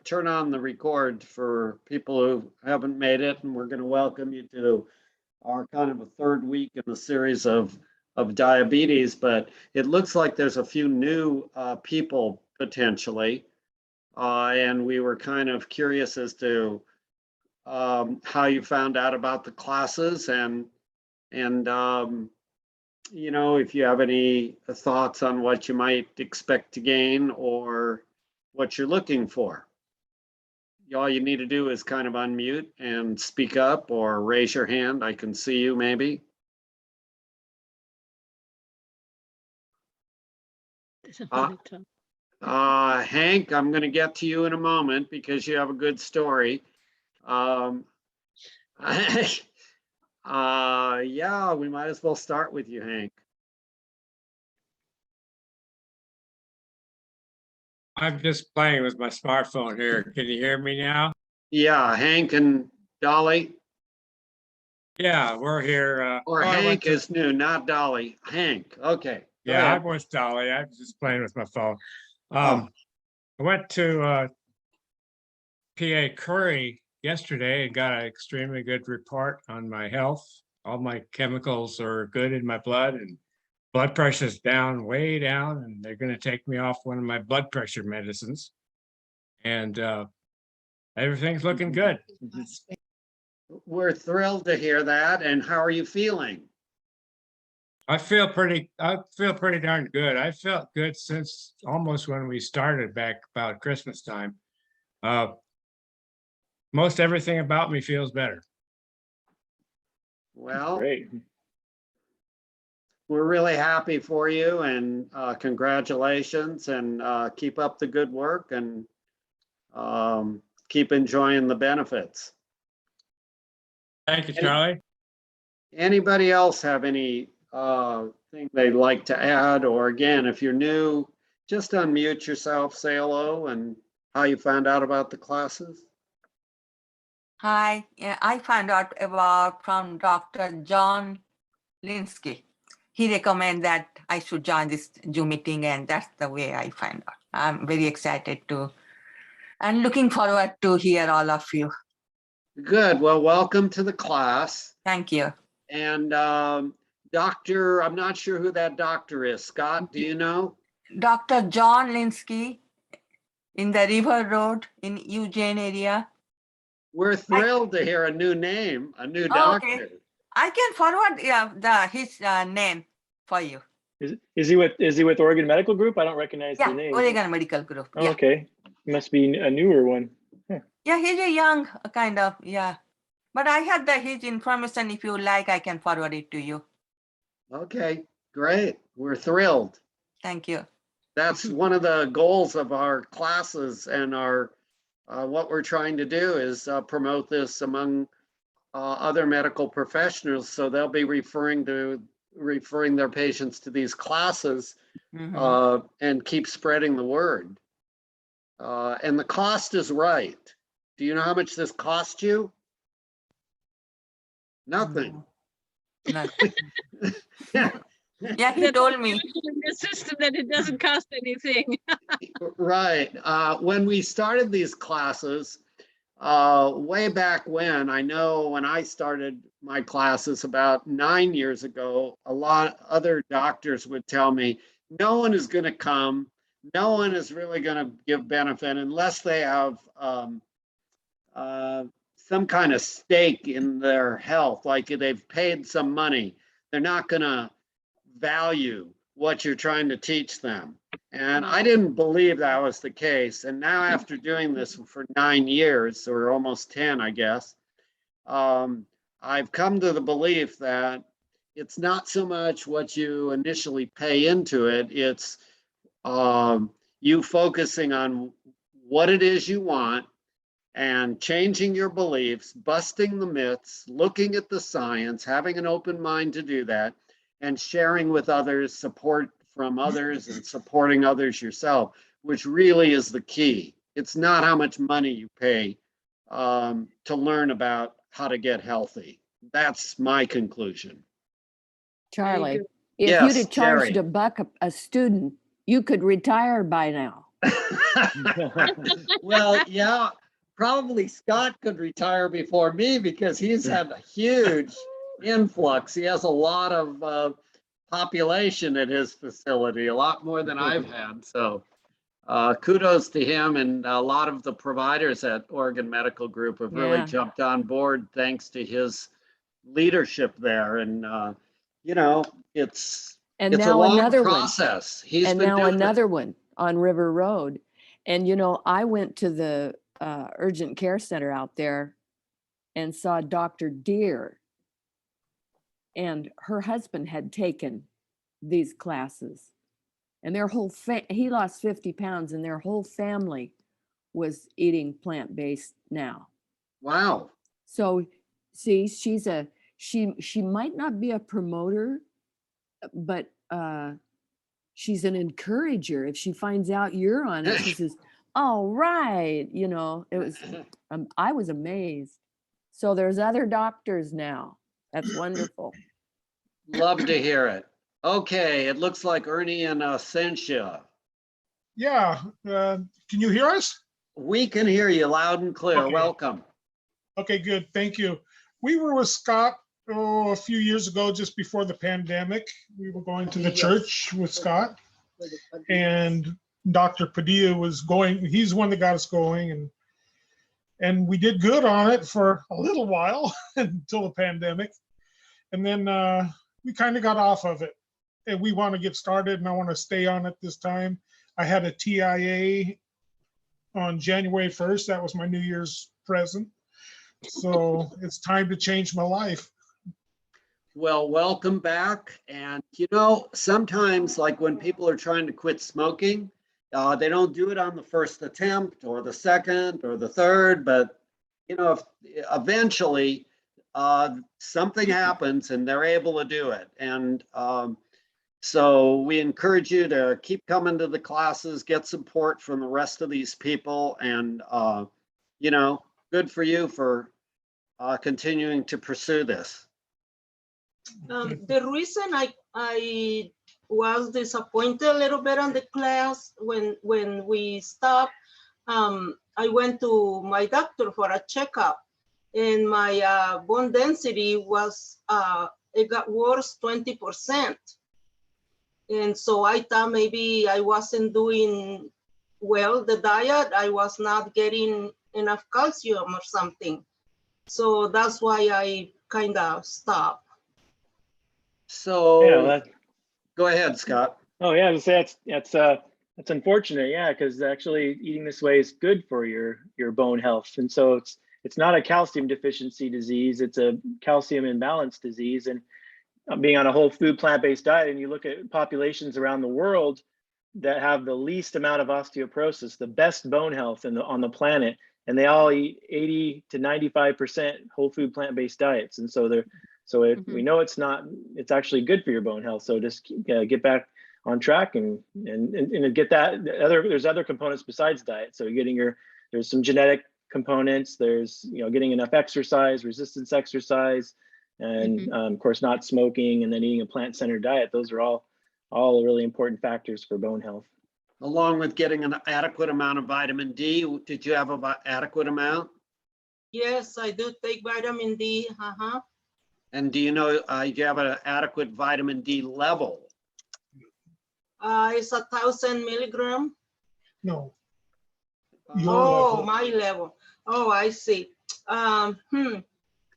turn on the record for people who haven't made it, and we're going to welcome you to our kind of a third week in the series of diabetes. But it looks like there's a few new people potentially, and we were kind of curious as to how you found out about the classes and you know, if you have any thoughts on what you might expect to gain or what you're looking for. All you need to do is kind of unmute and speak up or raise your hand. I can see you maybe. Hank, I'm going to get to you in a moment because you have a good story. Yeah, we might as well start with you, Hank. I'm just playing with my smartphone here. Can you hear me now? Yeah, Hank and Dolly. Yeah, we're here. Or Hank is new, not Dolly. Hank. Okay. Yeah, I'm with Dolly. I'm just playing with my phone. I went to PA Curry yesterday and got an extremely good report on my health. All my chemicals are good in my blood and blood pressure's down, way down, and they're going to take me off one of my blood pressure medicines. And everything's looking good. We're thrilled to hear that. And how are you feeling? I feel pretty darn good. I felt good since almost when we started back about Christmas time. Most everything about me feels better. Well, great. We're really happy for you, and congratulations, and keep up the good work, and keep enjoying the benefits. Thank you, Charlie. Anybody else have any thing they'd like to add? Or again, if you're new, just unmute yourself, say hello, and how you found out about the classes. Hi, yeah, I found out about from Dr. John Linsky. He recommended that I should join this Zoom meeting, and that's the way I find out. I'm very excited to, and looking forward to hear all of you. Good. Well, welcome to the class. Thank you. And doctor, I'm not sure who that doctor is. Scott, do you know? Dr. John Linsky in the River Road in Eugene area. We're thrilled to hear a new name, a new doctor. Okay. I can forward his name for you. Is he with Oregon Medical Group? I don't recognize the name. Oregon Medical Group. Oh, okay, must be a newer one. Huh. Yeah, he's a young kind of, yeah. But I had his information. If you like, I can forward it to you. Okay, great. We're thrilled. Thank you. That's one of the goals of our classes, and our what we're trying to do is promote this among other medical professionals, so they'll be referring their patients to these classes and keep spreading the word. And the cost is right. Do you know how much this cost you? Nothing. Nothing. Yeah, he told me. The system that it doesn't cost anything. Right. When we started these classes, way back when, I know when I started my classes about 9 years ago, a lot of other doctors would tell me, no one is going to come, no one is really going to give benefit unless they have some kind of stake in their health, like they've paid some money. They're not going to value what you're trying to teach them. And I didn't believe that was the case. And now, after doing this for 9 years, or almost 10, I guess, I've come to the belief that it's not so much what you initially pay into it, it's you focusing on what it is you want and changing your beliefs, busting the myths, looking at the science, having an open mind to do that, and sharing with others, support from others, and supporting others yourself, which really is the key. It's not how much money you pay to learn about how to get healthy. That's my conclusion. Charlie, if Yes, you'd have charged Jerry. $1 a student, you could retire by now. Well, yeah, probably Scott could retire before me because he's had a huge influx. He has a lot of population at his facility, a lot more than I've had. So kudos to him, and a lot of the providers at Oregon Medical Group have really Yeah. jumped on board thanks to his leadership there. And you know, it's And a now long another one. process. He's And been now doing it. another one on River Road. And you know, I went to the urgent care center out there and saw Dr. Deer. And her husband had taken these classes. And their whole he lost 50 pounds and their whole family was eating plant-based now. Wow. So see, she might not be a promoter, but she's an encourager. If she finds out you're on it, she says, "All right," you know. It was I was amazed. So there's other doctors now. That's wonderful. Love to hear it. Okay, it looks like Ernie and Sentia. Yeah, can you hear us? We can hear you loud and clear. Okay. Welcome. Okay, good, thank you. We were with Scott a few years ago, just before the pandemic. We were going to the church with Scott, and Dr. Padilla was going. He's the one that got us going, and we did good on it for a little while until the pandemic, and then we kind of got off of it. And we want to get started, and I want to stay on it this time. I had a TIA on January 1st. That was my New Year's present. So it's time to change my life. Well, welcome back. And you know, sometimes like when people are trying to quit smoking, they don't do it on the first attempt or the second or the third, but you know, if eventually something happens and they're able to do it. And so we encourage you to keep coming to the classes, get support from the rest of these people, and you know, good for you for continuing to pursue this. The reason I was disappointed a little bit on the class when we stopped, I went to my doctor for a checkup, and my bone density was it got worse 20%. And so I thought maybe I wasn't doing well the diet. I was not getting enough calcium or something. So that's why I kind of stopped. So Yeah, go ahead, Scott. oh yeah, I was gonna say that's unfortunate. Yeah, because actually eating this way is good for your bone health, and so it's not a calcium deficiency disease. It's a calcium imbalance disease, and being on a whole food plant-based diet, and you look at populations around the world that have the least amount of osteoporosis, the best bone health on the planet, and they all eat 80 to 95% whole food plant-based diets. And so we know it's actually good for your bone health. So just get back on track and get that. There's other components besides diet. So there's some genetic components. There's getting enough exercise, resistance exercise, and of course not smoking, and then eating a plant-centered diet. Those are all really important factors for bone health. Along with getting an adequate amount of vitamin D. Did you have an adequate amount? Yes, I do take vitamin D. And do you know you have an adequate vitamin D level? It's 1,000 milligram. No. Your Oh, level. my level. Oh, I see.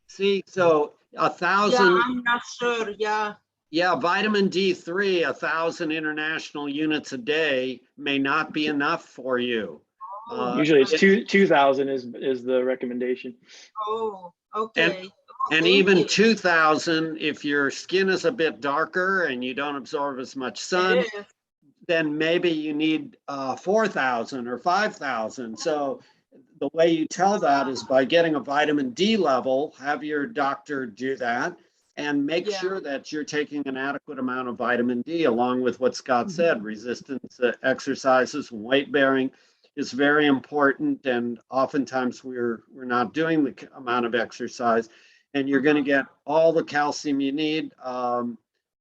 See, so 1,000. Yeah, I'm not sure. Yeah. Yeah, vitamin D3, 1,000 international units a day may not be enough for you. Usually it's 2,000 is the recommendation. Oh, okay. And Thank even you. 2,000, if your skin is a bit darker and you don't absorb as much sun, Yes. then maybe you need 4,000 or 5,000. So the way you tell that is by getting a vitamin D level, have your doctor do that, and make sure that you're taking an adequate amount of vitamin D, along with what Scott said. Resistance exercises and weight bearing is very important, and oftentimes we're not doing the amount of exercise, and you're going to get all the calcium you need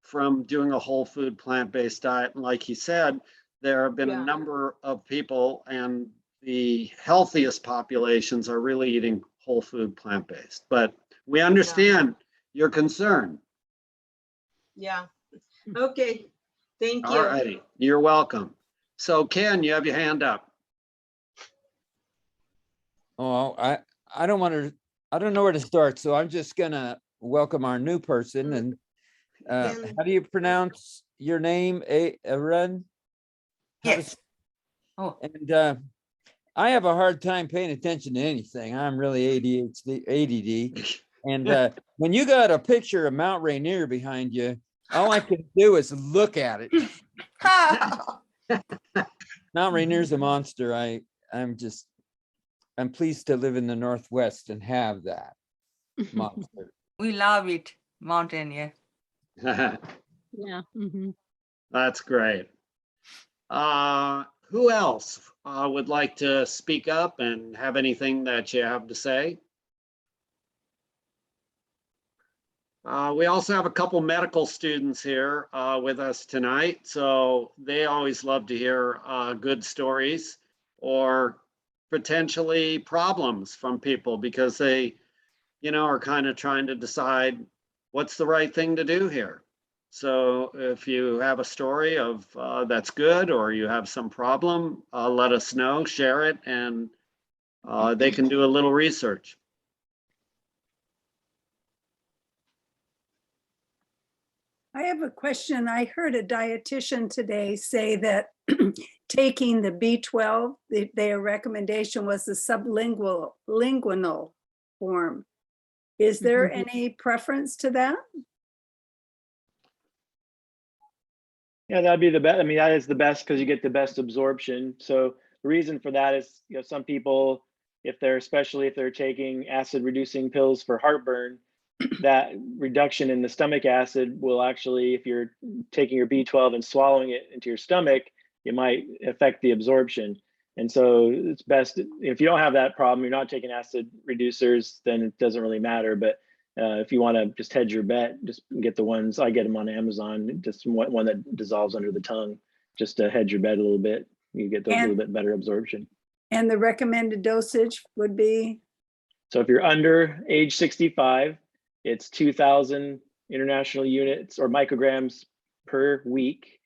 from doing a whole food plant-based diet. And like he said, there have been a Yeah. number of people, and the healthiest populations are really eating whole food, plant-based. But we understand your concern. Yeah. Okay. Thank All you. righty, you're welcome. So Ken, you have your hand up. Oh, I don't want to, I don't know where to start, so I'm just gonna welcome our new person and Ken. how do you pronounce your name? Aaron? How does- Yes. Oh, And I have a hard time paying attention to anything. I'm really ADD. And when you got a picture of Mount Rainier behind you, all I can do is look at it. Mount Rainier's a monster. I'm pleased to live in the Northwest and have that monster. we love it, Mountaineer. Yeah. Mhm. That's great. Who else would like to speak up and have anything that you have to say? We also have a couple medical students here with us tonight, so they always love to hear good stories or potentially problems from people because they, are kind of trying to decide what's the right thing to do here. So if you have a story of that's good or you have some problem, let us know, share it, and they can do a little research. I have a question. I heard a dietitian today say that taking the B12, their recommendation was the sublingual form. Is there any preference to that? Yeah, that'd be the best. I mean, that is the best because you get the best absorption. So the reason for that is, some people, especially if they're taking acid reducing pills for heartburn, that reduction in the stomach acid will actually, if you're taking your B12 and swallowing it into your stomach, it might affect the absorption. And so it's best if you don't have that problem, you're not taking acid reducers, then it doesn't really matter. But if you want to just hedge your bet, just get the ones, I get them on Amazon, just one that dissolves under the tongue, just to hedge your bet a little bit. You get a little bit better absorption. And the recommended dosage would be? So if you're under age 65, it's 2,000 international units or micrograms per week.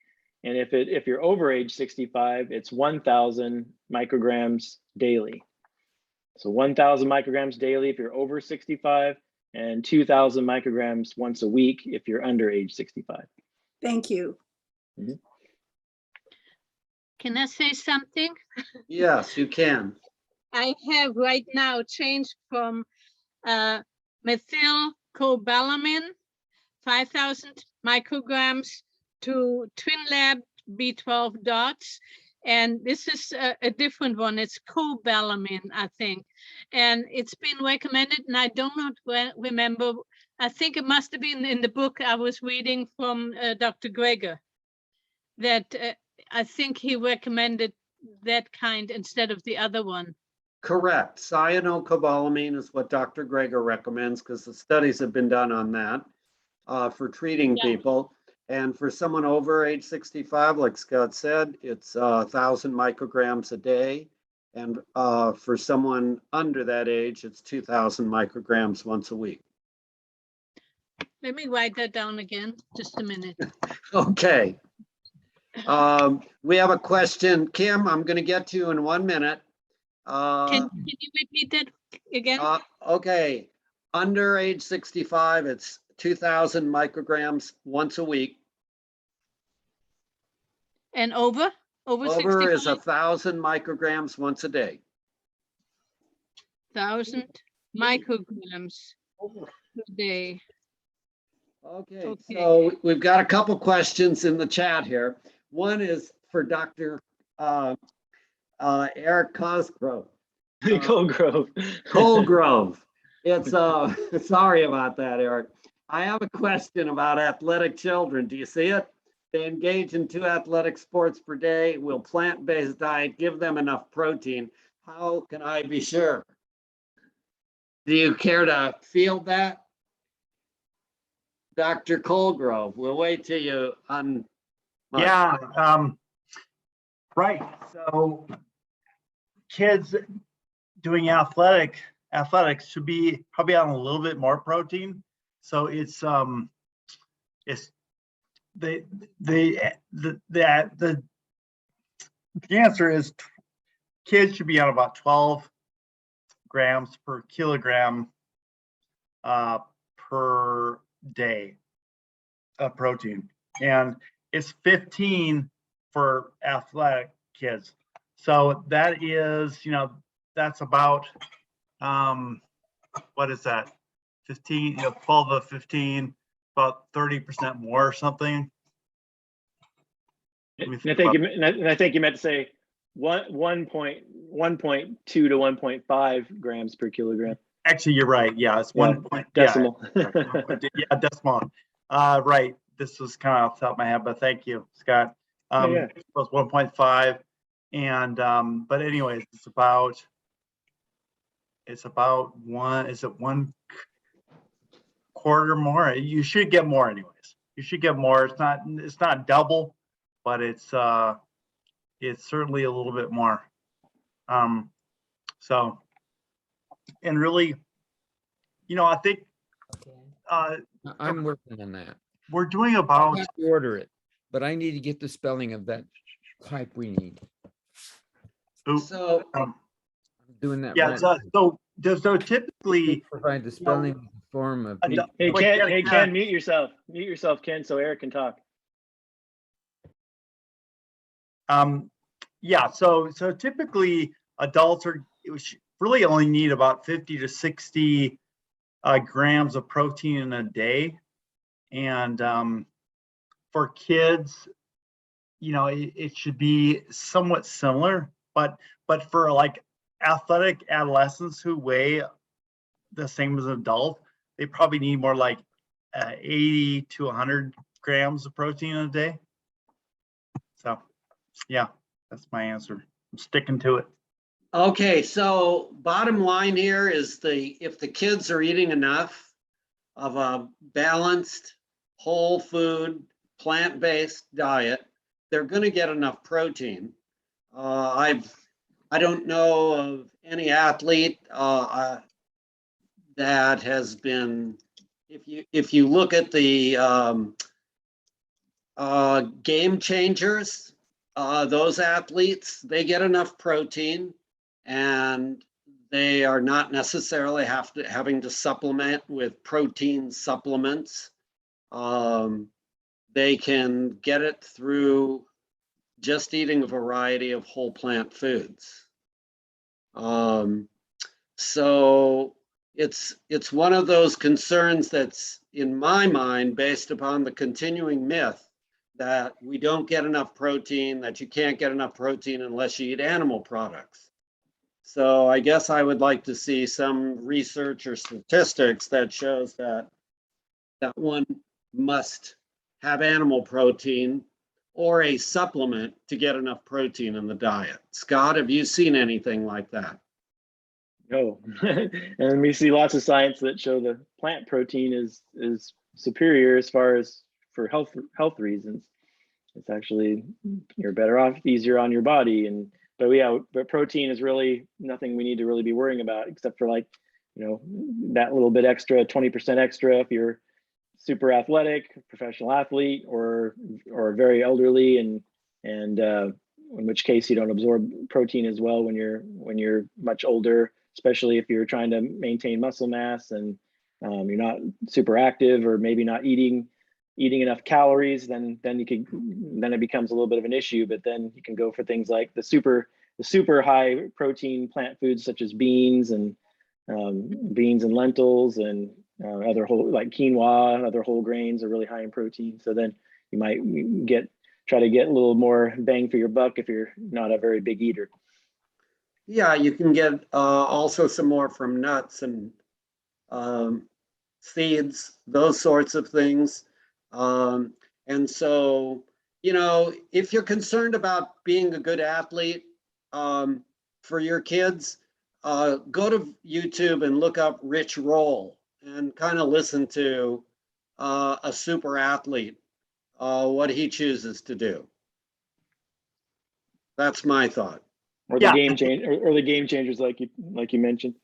And if you're over age 65, it's 1,000 micrograms daily. So 1,000 micrograms daily if you're over 65, and 2,000 micrograms once a week if you're under age 65. Thank you. Can I say something? Yes, you can. I have right now changed from methylcobalamin, 5,000 micrograms, to TwinLab B12 dots. And this is a different one. It's cobalamin, I think. And it's been recommended, and I do not remember. I think it must have been in the book I was reading from Dr. Greger, that I think he recommended that kind instead of the other one. Correct. Cyanocobalamin is what Dr. Greger recommends because the studies have been done on that for treating people. And for someone over age 65, like Scott said, it's 1,000 micrograms a day. And for someone under that age, it's 2,000 micrograms once a week. Let me write that down again, just a minute. Okay. We have a question. Kim, I'm going to get to you in 1 minute. Can you repeat that again? Okay. Under age 65, it's 2,000 micrograms once a week. And over? Over Over is 65? 1,000 micrograms once a day. 1,000 micrograms per day. Okay, so we've got a couple questions in the chat here. One is for Dr. Eric Cosgrove. Colgrove. Colgrove. It's sorry about that, Eric. I have a question about athletic children. Do you see it? They engage in 2 athletic sports per day. Will plant-based diet give them enough protein? How can I be sure? Do you care to field that? Dr. Colgrove, we'll wait till you Yeah, Right. So kids doing athletics should be probably on a little bit more protein. So it's the answer is kids should be on about 12 grams per kilogram per day of protein, and it's 15 for athletic kids. So that is, that's about what is that? 15, 12 to 15, about 30% more or something. And I think you meant to say 1.2 to 1.5 grams per kilogram. Actually, you're right. Yeah, it's Yeah, 1 point. decimal. Yeah, decimal. Right. This was kind of off the top of my head, but thank you, Scott. Yeah. It was 1.5, and but anyways, it's about one. Is it 1/4 more? You should get more, anyways. You should get more. It's not double, but it's certainly a little bit more. So, and really, I think I'm working on that. we're doing I'll about have to order it, but I need to get the spelling of that type we need. So I'm doing that. yeah. right So now. typically, Provide the spelling in the form of. Hey, Ken, mute yourself. Mute yourself, Ken, so Eric can talk. yeah. So typically, adults really only need about 50 to 60 grams of protein in a day, and for kids, it should be somewhat similar, but for like athletic adolescents who weigh the same as an adult, they probably need more like 80 to 100 grams of protein a day. So yeah, that's my answer. I'm sticking to it. okay, so bottom line here is if the kids are eating enough of a balanced, whole food, plant-based diet, they're going to get enough protein. I don't know of any athlete that has been. If you look at the Game Changers, those athletes, they get enough protein, and they are not necessarily having to supplement with protein supplements. They can get it through just eating a variety of whole plant foods. So it's one of those concerns that's in my mind based upon the continuing myth that we don't get enough protein, that you can't get enough protein unless you eat animal products. So I guess I would like to see some research or statistics that shows that one must have animal protein or a supplement to get enough protein in the diet. Scott, have you seen anything like that? No, and we see lots of science that show the plant protein is superior as far as for health reasons. It's actually, you're better off, easier on your body, but protein is really nothing we need to really be worrying about, except for that little bit extra, 20% extra if you're super athletic, professional athlete, or very elderly, and in which case you don't absorb protein as well when you're much older, especially if you're trying to maintain muscle mass and you're not super active, or maybe not eating enough calories, then it becomes a little bit of an issue. But then you can go for things like the super high protein plant foods such as beans and lentils and other whole, like quinoa and other whole grains are really high in protein. So then you might try to get a little more bang for your buck if you're not a very big eater. Yeah, you can get also some more from nuts and seeds, those sorts of things. And so, if you're concerned about being a good athlete for your kids, go to YouTube and look up Rich Roll and kind of listen to a super athlete, what he chooses to do. That's my thought. Or the Yeah. game change, or the game changers like you mentioned.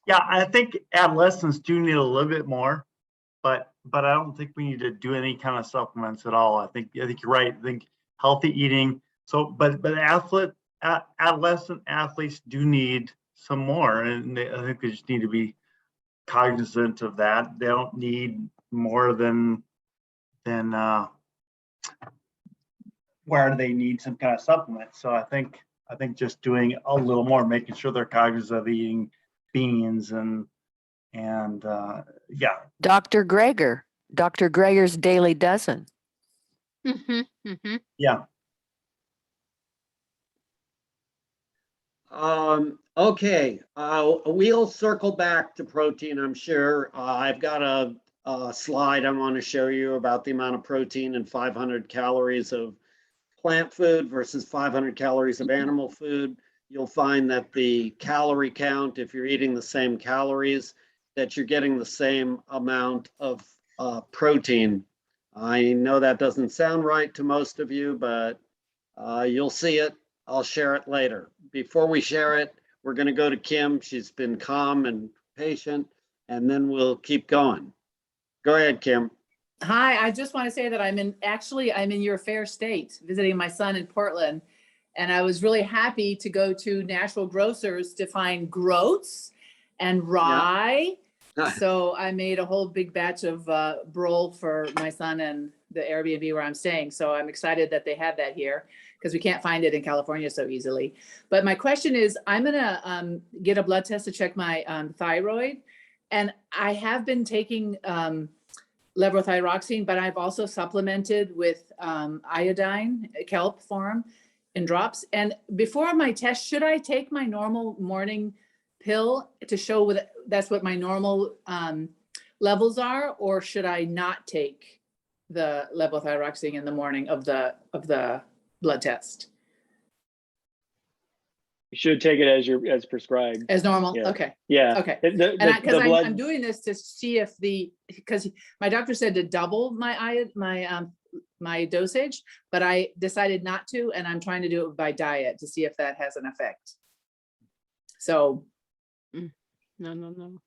Yeah, I think adolescents do need a little bit more, but I don't think we need to do any kind of supplements at all. I think you're right. I think healthy eating. So, but adolescent athletes do need some more, and I think they just need to be cognizant of that. They don't need more than where they need some kind of supplement. So I think just doing a little more, making sure they're cognizant of eating beans and yeah. Dr. Greger's Daily Dozen. Yeah. Okay, we'll circle back to protein, I'm sure. I've got a slide I want to show you about the amount of protein and 500 calories of plant food versus 500 calories of animal food. You'll find that the calorie count, if you're eating the same calories, that you're getting the same amount of protein. I know that doesn't sound right to most of you, but you'll see it. I'll share it later. Before we share it, we're going to go to Kim. She's been calm and patient, and then we'll keep going. Go ahead, Kim. Hi, I just want to say that I'm in your fair state, visiting my son in Portland. And I was really happy to go to Natural Grocers to find groats and rye. Yeah. So I made a whole big batch of brole for my son and the Airbnb where I'm staying. So I'm excited that they have that here because we can't find it in California so easily. But my question is, I'm gonna get a blood test to check my thyroid. And I have been taking levothyroxine, but I've also supplemented with iodine, kelp form in drops. And before my test, should I take my normal morning pill to show that's what my normal levels are, or should I not take the levothyroxine in the morning of the blood test? You should take it as prescribed. As normal? Yeah. Okay. Yeah. Okay. The blood. I'm doing this to see if because my doctor said to double my dosage, but I decided not to, and I'm trying to do it by diet to see if that has an effect. So. No.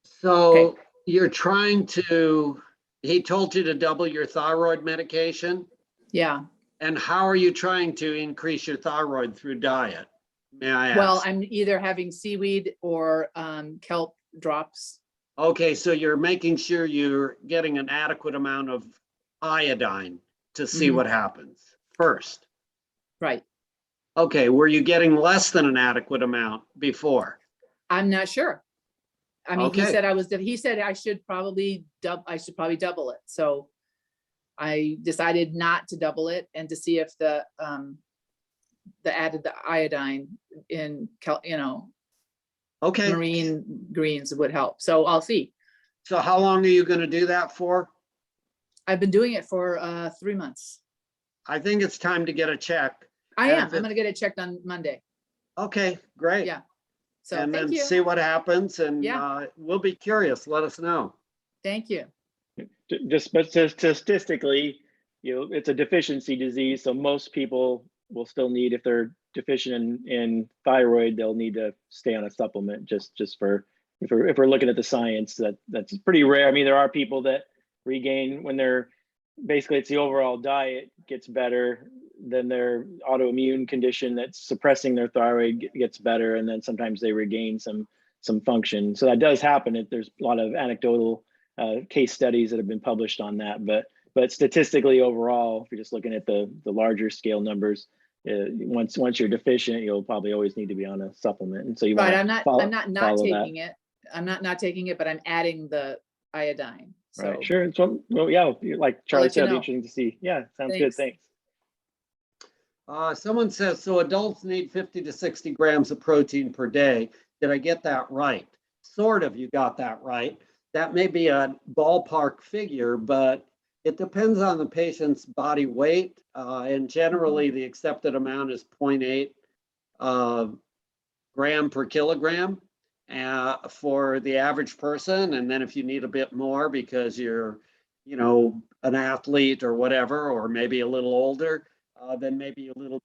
So Okay. you're trying to, he told you to double your thyroid medication? Yeah. And how are you trying to increase your thyroid through diet? May I ask? Well, I'm either having seaweed or kelp drops. Okay, so you're making sure you're getting an adequate amount of iodine to see Mhm. what happens first. Right. Okay, were you getting less than an adequate amount before? I'm not sure. I mean, he Okay. said he said I should probably double it. So I decided not to double it and to see if the iodine in Okay, marine greens would help. So I'll see. so how long are you going to do that for? I've been doing it for 3 months. I think it's time to get a check. I And am. if I'm it- gonna get it checked on Monday. Okay, great. Yeah. So And thank then you. see what happens, and Yeah. we'll be curious. Let us know. Thank you. But statistically, it's a deficiency disease. So most people will still need, if they're deficient in thyroid, they'll need to stay on a supplement just for, if we're looking at the science, that's pretty rare. I mean, there are people that regain when they're, basically it's the overall diet gets better, then their autoimmune condition that's suppressing their thyroid gets better, and then sometimes they regain some function. So that does happen. There's a lot of anecdotal case studies that have been published on that, but statistically overall, if you're just looking at the larger scale numbers, once you're deficient, you'll probably always need to be on a supplement. And so you want Right. to I'm not follow taking it. I'm not taking it, but I'm adding the iodine. So Right, sure. So, well, yeah, like Charlie let you said, it'd be know. interesting to see. Yeah, sounds good. Thanks. Thanks. Someone says, so adults need 50 to 60 grams of protein per day. Did I get that right? Sort of, you got that right. That may be a ballpark figure, but it depends on the patient's body weight. And generally the accepted amount is 0.8 gram per kilogram for the average person. And then if you need a bit more because you're, an athlete or whatever, or maybe a little older, then maybe you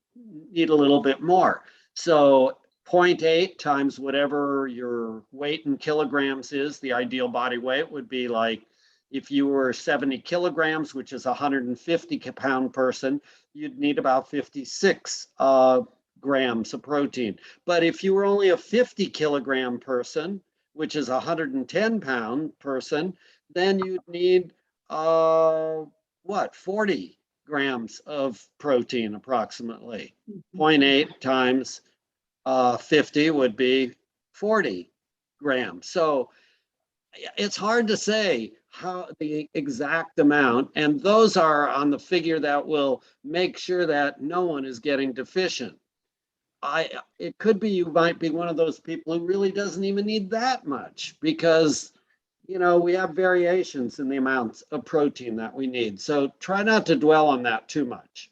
need a little bit more. So 0.8 times whatever your weight in kilograms is, the ideal body weight would be like, if you were 70 kilograms, which is a 150 pound person, you'd need about 56 grams of protein. But if you were only a 50 kilogram person, which is a 110 pound person, then you'd need what, 40 grams of protein approximately. 0.8 times 50 would be 40 grams. So it's hard to say how the exact amount, and those are on the figure that will make sure that no one is getting deficient. It could be you might be one of those people who really doesn't even need that much, because you know we have variations in the amounts of protein that we need. So try not to dwell on that too much.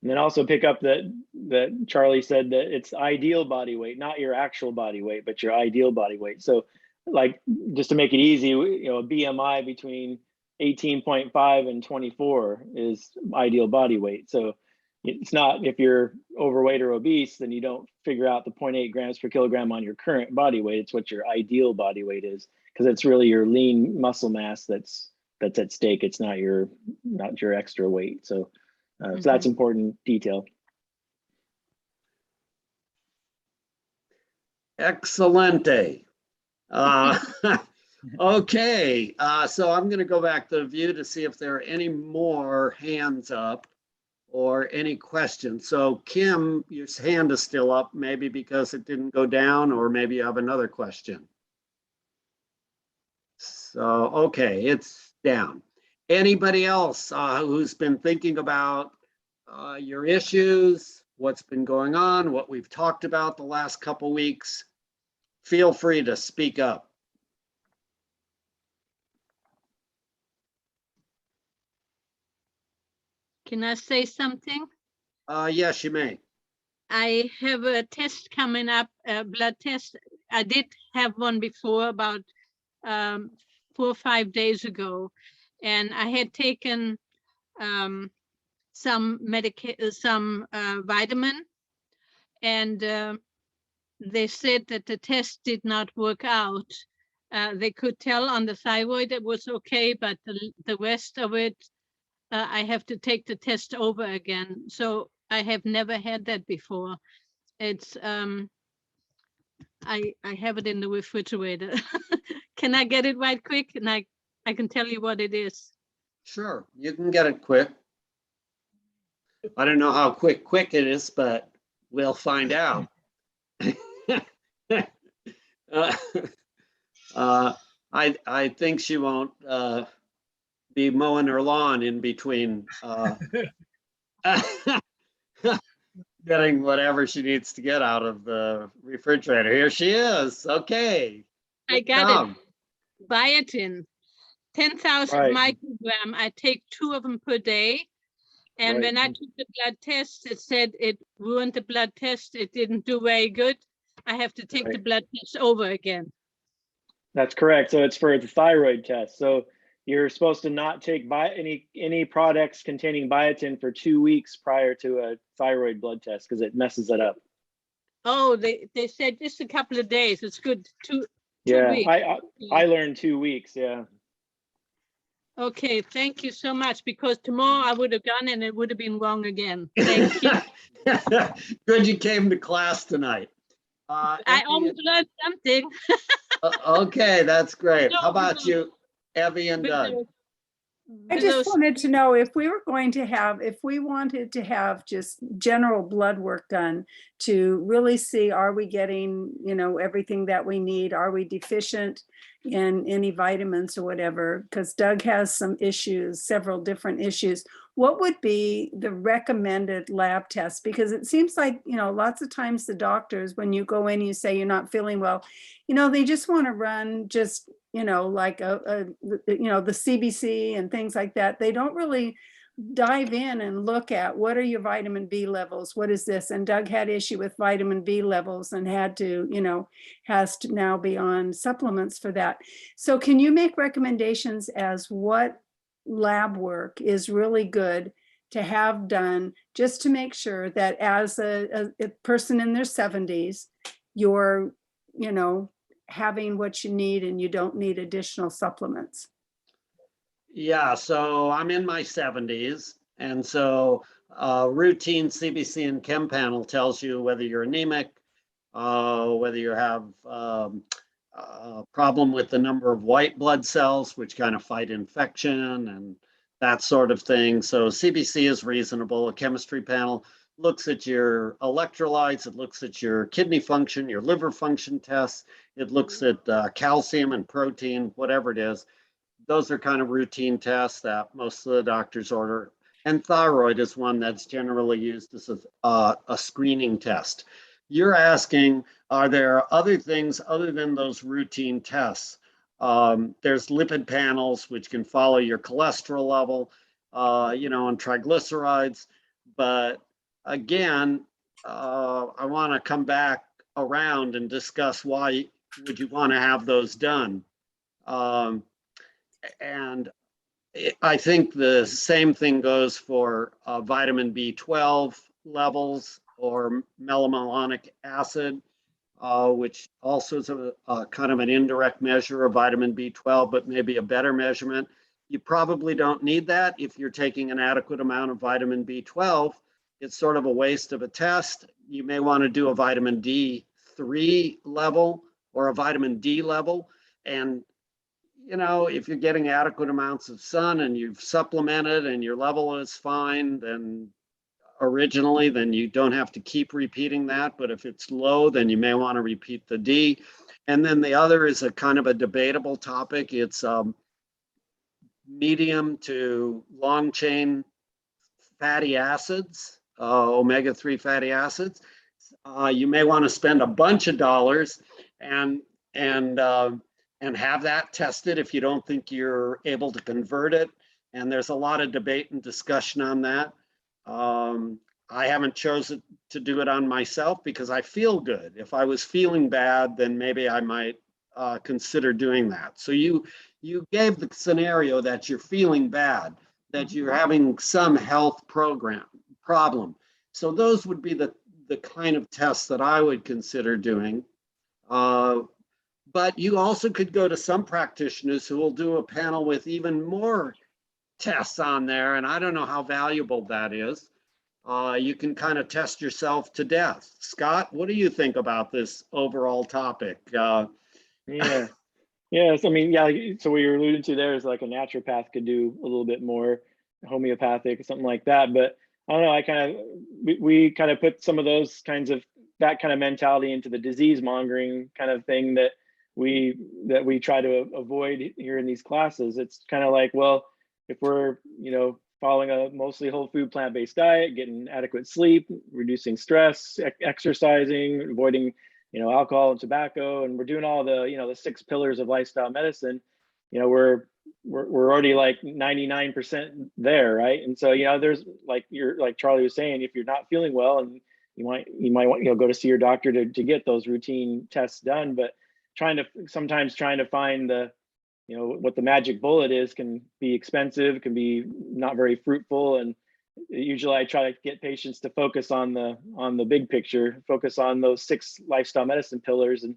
And then also pick up that Charlie said that it's ideal body weight, not your actual body weight, but your ideal body weight. So like, just to make it easy, you know, a BMI between 18.5 and 24 is ideal body weight. So it's not, if you're overweight or obese, then you don't figure out the 0.8 grams per kilogram on your current body weight. It's what your ideal body weight is, because it's really your lean muscle mass that's at stake. It's not your extra weight. So, so that's important detail. Excelente. Okay, so I'm going to go back to the view to see if there are any more hands up or any questions. So Kim, your hand is still up, maybe because it didn't go down, or maybe you have another question. So, okay, it's down. Anybody else who's been thinking about your issues, what's been going on, what we've talked about the last couple weeks? Feel free to speak up. Can I say something? Yes, you may. I have a test coming up, a blood test. I did have one before, about 4 or 5 days ago, and I had taken some vitamin, and they said that the test did not work out. They could tell on the thyroid it was okay, but the rest of it, I have to take the test over again. So I have never had that before. It's I have it in the refrigerator. Can I get it right quick? And I can tell you what it is. Sure, you can get it quick. I don't know how quick it is, but we'll find out. I think she won't be mowing her lawn in between getting whatever she needs to get out of the refrigerator. Here she is. Okay. I got it. Biotin, 10,000 Right. microgram. I take 2 of them per day. And Right. when I took the blood test, it said it ruined the blood test. It didn't do very good. I have to take the Right. blood test over again. That's correct. So it's for the thyroid test. So you're supposed to not take any products containing biotin for 2 weeks prior to a thyroid blood test, because it messes it up. Oh, they said just a couple of days. It's good. Two Yeah, weeks. I learned 2 weeks. Yeah. Okay, thank you so much, because tomorrow I would have gone and it would have been wrong again. Thank you. Good you came to class tonight. I Effie, almost learned something. okay, that's great. No, How about no. you, Evie and Doug? I just wanted to know if we wanted to have just general blood work done to really see, are we getting, everything that we need? Are we deficient in any vitamins or whatever? Because Doug has some issues, several different issues. What would be the recommended lab test? Because it seems like, lots of times the doctors, when you go in, you say you're not feeling well, they just want to run just, like the CBC and things like that. They don't really dive in and look at what are your vitamin B levels? What is this? And Doug had issue with vitamin B levels and has to now be on supplements for that. So can you make recommendations as what lab work is really good to have done, just to make sure that as a person in their 70s, you're, you know, having what you need and you don't need additional supplements? Yeah, so I'm in my 70s, and so routine CBC and Chem panel tells you whether you're anemic, whether you have a problem with the number of white blood cells, which kind of fight infection and that sort of thing. So CBC is reasonable. A chemistry panel looks at your electrolytes, it looks at your kidney function, your liver function tests, it looks at calcium and protein, whatever it is. Those are kind of routine tests that most of the doctors order. And thyroid is one that's generally used as a screening test. You're asking, are there other things other than those routine tests? There's lipid panels, which can follow your cholesterol level, you know, and triglycerides. But again, I want to come back around and discuss why would you want to have those done. And I think the same thing goes for vitamin B12 levels or methylmalonic acid, which also is a kind of an indirect measure of vitamin B12, but maybe a better measurement. You probably don't need that if you're taking an adequate amount of vitamin B12. It's sort of a waste of a test. You may want to do a vitamin D3 level or a vitamin D level. And you know, if you're getting adequate amounts of sun and you've supplemented and your level is fine, then originally, then you don't have to keep repeating that. But if it's low, then you may want to repeat the D. And then the other is a kind of a debatable topic. It's medium to long chain fatty acids, omega-3 fatty acids. You may want to spend a bunch of dollars and have that tested if you don't think you're able to convert it. And there's a lot of debate and discussion on that. I haven't chosen to do it on myself because I feel good. If I was feeling bad, then maybe I might consider doing that. So you gave the scenario that you're feeling bad, that you're having some health problem. So those would be the kind of tests that I would consider doing. But you also could go to some practitioners who will do a panel with even more tests on there. And I don't know how valuable that is. You can kind of test yourself to death. Scott, what do you think about this overall topic? Yeah. Yes, I mean, yeah, so what you're alluding to there is like a naturopath could do a little bit more homeopathic or something like that. But I don't know, we kind of put some of those kinds of, that kind of mentality into the disease mongering kind of thing that we try to avoid here in these classes. It's kind of like, well, if we're, you know, following a mostly whole food plant-based diet, getting adequate sleep, reducing stress, exercising, avoiding, you know, alcohol and tobacco, and we're doing all the, you know, the 6 pillars of lifestyle medicine, you know, we're already like 99% there, right? And so, you know, there's like Charlie was saying, if you're not feeling well, and you might want, you know, go to see your doctor to get those routine tests done, but sometimes trying to find the, you know, what the magic bullet is can be expensive, can be not very fruitful. And usually I try to get patients to focus on the big picture, focus on those 6 lifestyle medicine pillars. And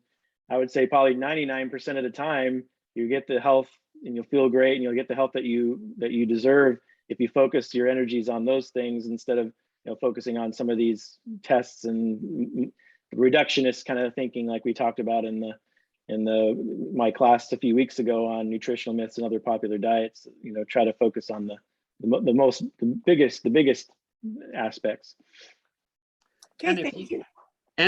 I would say probably 99% of the time you get the health and you'll feel great and you'll get the health that you deserve if you focus your energies on those things instead of, you know, focusing on some of these tests and reductionist kind of thinking like we talked about in my class a few weeks ago on nutritional myths and other popular diets. You know, try to focus on the biggest aspects. And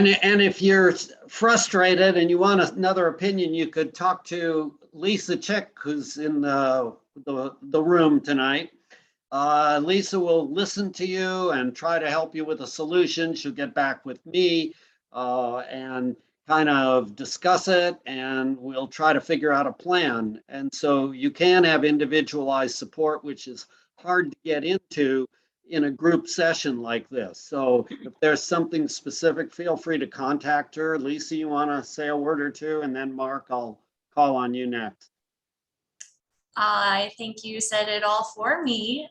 if you're frustrated and you want another opinion, you could talk to Lisa Chick, who's in the room tonight. Lisa will listen to you and try to help you with a solution. She'll get back with me and kind of discuss it, and we'll try to figure out a plan. And so you can have individualized support, which is hard to get into in a group session like this. So if there's something specific, feel free to contact her. Lisa, you want to say a word or two? And then Mark, I'll call on you next. I think you said it all for me.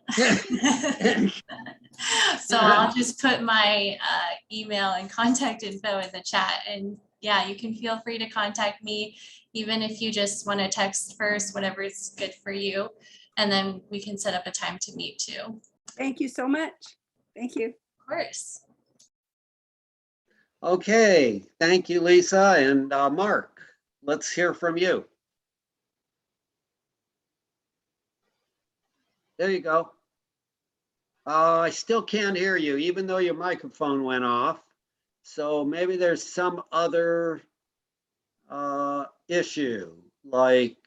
So I'll just put my email and contact info in the chat. And yeah, you can feel free to contact me, even if you just want to text first, whatever is good for you. And then we can set up a time to meet too. Thank you so much. Thank you. Of course. Okay, thank you, Lisa. And Mark, let's hear from you. There you go. I still can't hear you, even though your microphone went off. So maybe there's some other issue, like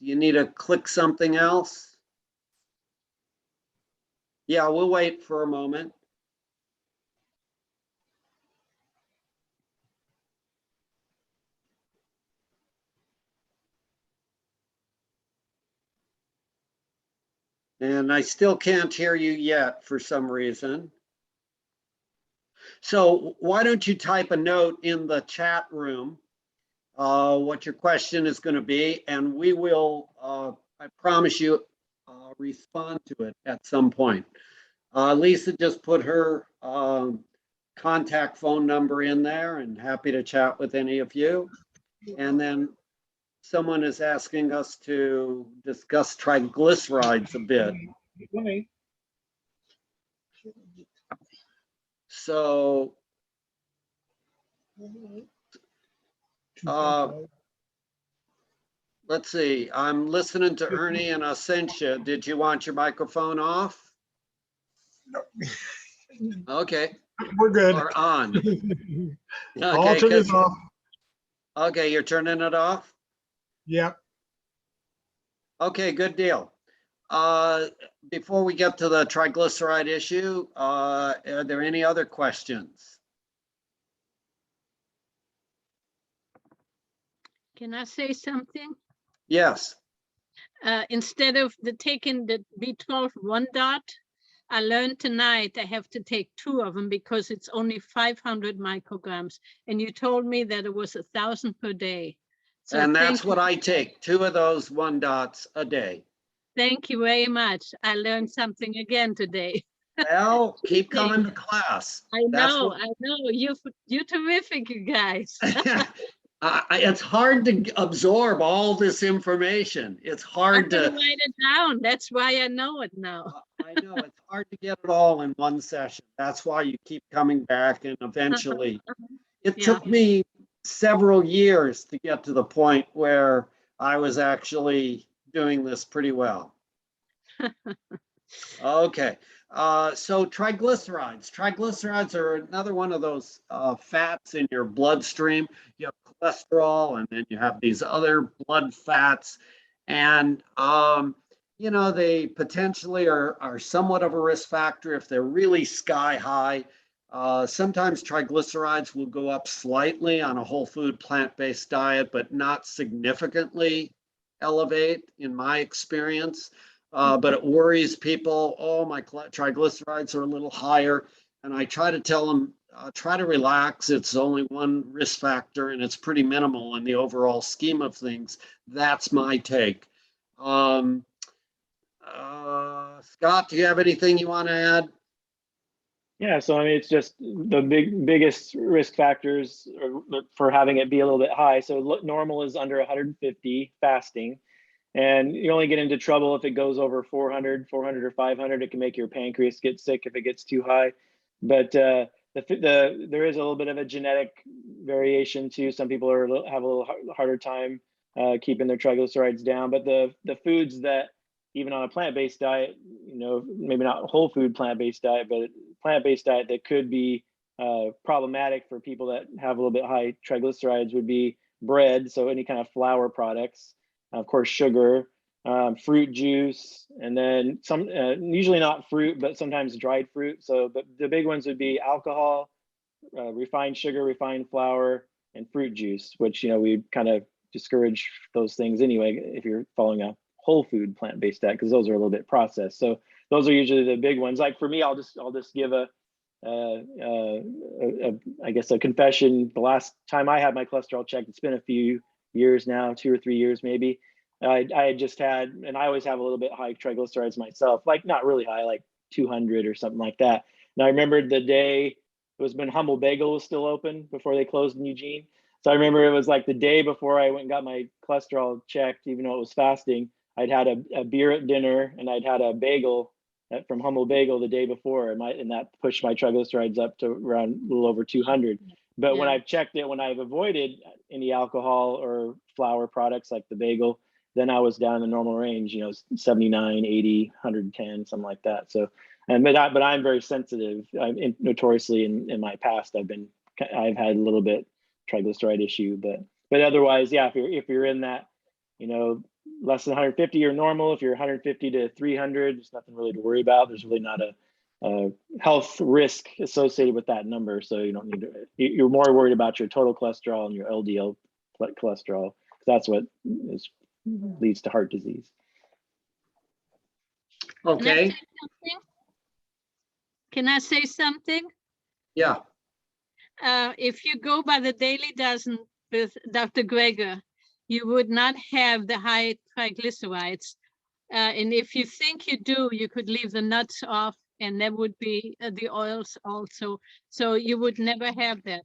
you need to click something else. Yeah, we'll wait for a moment. And I still can't hear you yet for some reason. So why don't you type a note in the chat room, what your question is going to be, and we will, I promise you, respond to it at some point. Lisa just put her contact phone number in there, and happy to chat with any of you. And then someone is asking us to discuss triglycerides a bit. So let's see, I'm listening to Ernie and Essentia. Did you want your microphone off? Okay. We're good. Or on? I'll Okay, turn it off. okay, you're turning it off? Yep. Okay, good deal. Before we get to the triglyceride issue, are there any other questions? Can I say something? Yes. Instead of taking the B12 one dot, I learned tonight I have to take 2 of them because it's only 500 micrograms. And you told me that it was 1,000 per day. So And that's thank what you. I take, 2 of those 1 dots a day. Thank you very much. I learned something again today. Well, keep coming to class. I That's know, what- I know. You're terrific, you guys. It's hard to absorb all this information. It's I'm hard gonna to, write it down. That's why I know it now. I know, it's hard to get it all in one session. That's why you keep coming back, and eventually, it Yeah. took me several years to get to the point where I was actually doing this pretty well. Okay, so triglycerides. Triglycerides are another one of those fats in your bloodstream. You have cholesterol, and then you have these other blood fats. And, you know, they potentially are somewhat of a risk factor if they're really sky high. Sometimes triglycerides will go up slightly on a whole food plant-based diet, but not significantly elevate in my experience. But it worries people. Oh, my triglycerides are a little higher. And I try to tell them, try to relax. It's only one risk factor and it's pretty minimal in the overall scheme of things. That's my take. Scott, do you have anything you want to add? Yeah, so I mean, it's just the biggest risk factors for having it be a little bit high. So normal is under 150 fasting. And you only get into trouble if it goes over 400 or 500. It can make your pancreas get sick if it gets too high. But there is a little bit of a genetic variation too. Some people have a little harder time keeping their triglycerides down. But the foods that, even on a plant-based diet, you know, maybe not whole food plant-based diet, but plant-based diet that could be problematic for people that have a little bit high triglycerides would be bread. So any kind of flour products. Of course, sugar, fruit juice, and then some, usually not fruit, but sometimes dried fruit. So the big ones would be alcohol, refined sugar, refined flour, and fruit juice, which, you know, we kind of discourage those things anyway if you're following a whole food plant-based diet, because those are a little bit processed. So those are usually the big ones. Like for me, I'll just give I guess a confession. The last time I had my cholesterol checked, it's been a few years now, 2 or 3 years maybe. I had just had, and I always have a little bit high triglycerides myself, like not really high, like 200 or something like that. And I remembered the day it was when Humble Bagel was still open before they closed in Eugene. So I remember it was like the day before I went and got my cholesterol checked, even though it was fasting. I'd had a beer at dinner and I'd had a bagel from Humble Bagel the day before, and that pushed my triglycerides up to around a little over 200. But when Yeah. I've checked it, when I've avoided any alcohol or flour products like the bagel, then I was down in the normal range, 79, 80, 110, something like that. So, but I'm very sensitive. I'm notoriously in my past, I've had a little bit triglyceride issue, but otherwise, yeah, if you're in that, less than 150, you're normal. If you're 150 to 300, there's nothing really to worry about. There's really not a health risk associated with that number. So you don't need to, you're more worried about your total cholesterol and your LDL cholesterol. That's what leads to heart disease. Okay, Can I say something? yeah. If you go by the daily dozen with Dr. Greger, you would not have the high triglycerides. And if you think you do, you could leave the nuts off and that would be the oils also. So you would never have that.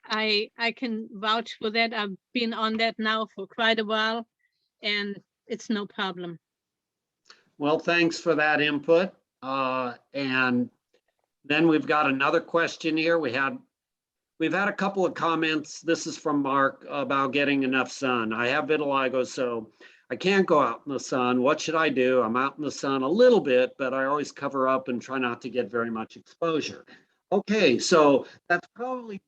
I can vouch for that. I've been on that now for quite a while and it's no problem. Well, thanks for that input. And then we've got another question here. We've had a couple of comments. This is from Mark about getting enough sun. I have vitiligo, so I can't go out in the sun. What should I do? I'm out in the sun a little bit, but I always cover up and try not to get very much exposure. Okay, so that's probably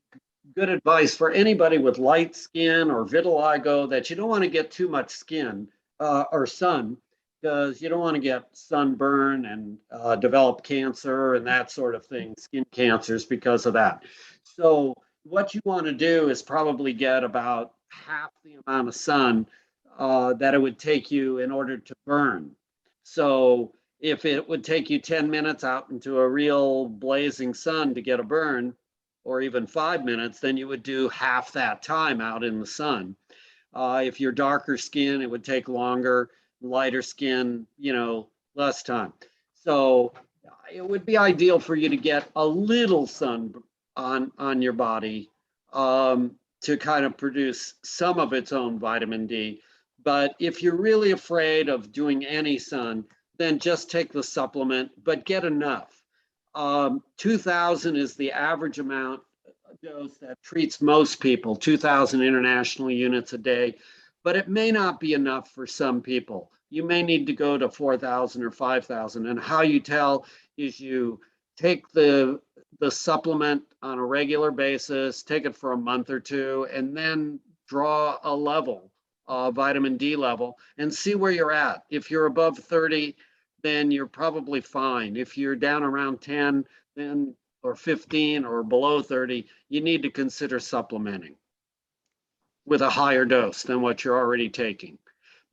good advice for anybody with light skin or vitiligo, that you don't want to get too much skin or sun, because you don't want to get sunburn and develop cancer and that sort of thing, skin cancers because of that. So what you want to do is probably get about half the amount of sun that it would take you in order to burn. So if it would take you 10 minutes out into a real blazing sun to get a burn, or even 5 minutes, then you would do half that time out in the sun. If you're darker skin, it would take longer. Lighter skin, less time. So it would be ideal for you to get a little sun on your body to kind of produce some of its own vitamin D. But if you're really afraid of doing any sun, then just take the supplement, but get enough. 2,000 is the average amount dose that treats most people, 2,000 international units a day, but it may not be enough for some people. You may need to go to 4,000 or 5,000. And how you tell is you take the supplement on a regular basis, take it for a month or two, and then draw a level, vitamin D level, and see where you're at. If you're above 30, then you're probably fine. If you're down around 10, then or 15 or below 30, you need to consider supplementing with a higher dose than what you're already taking.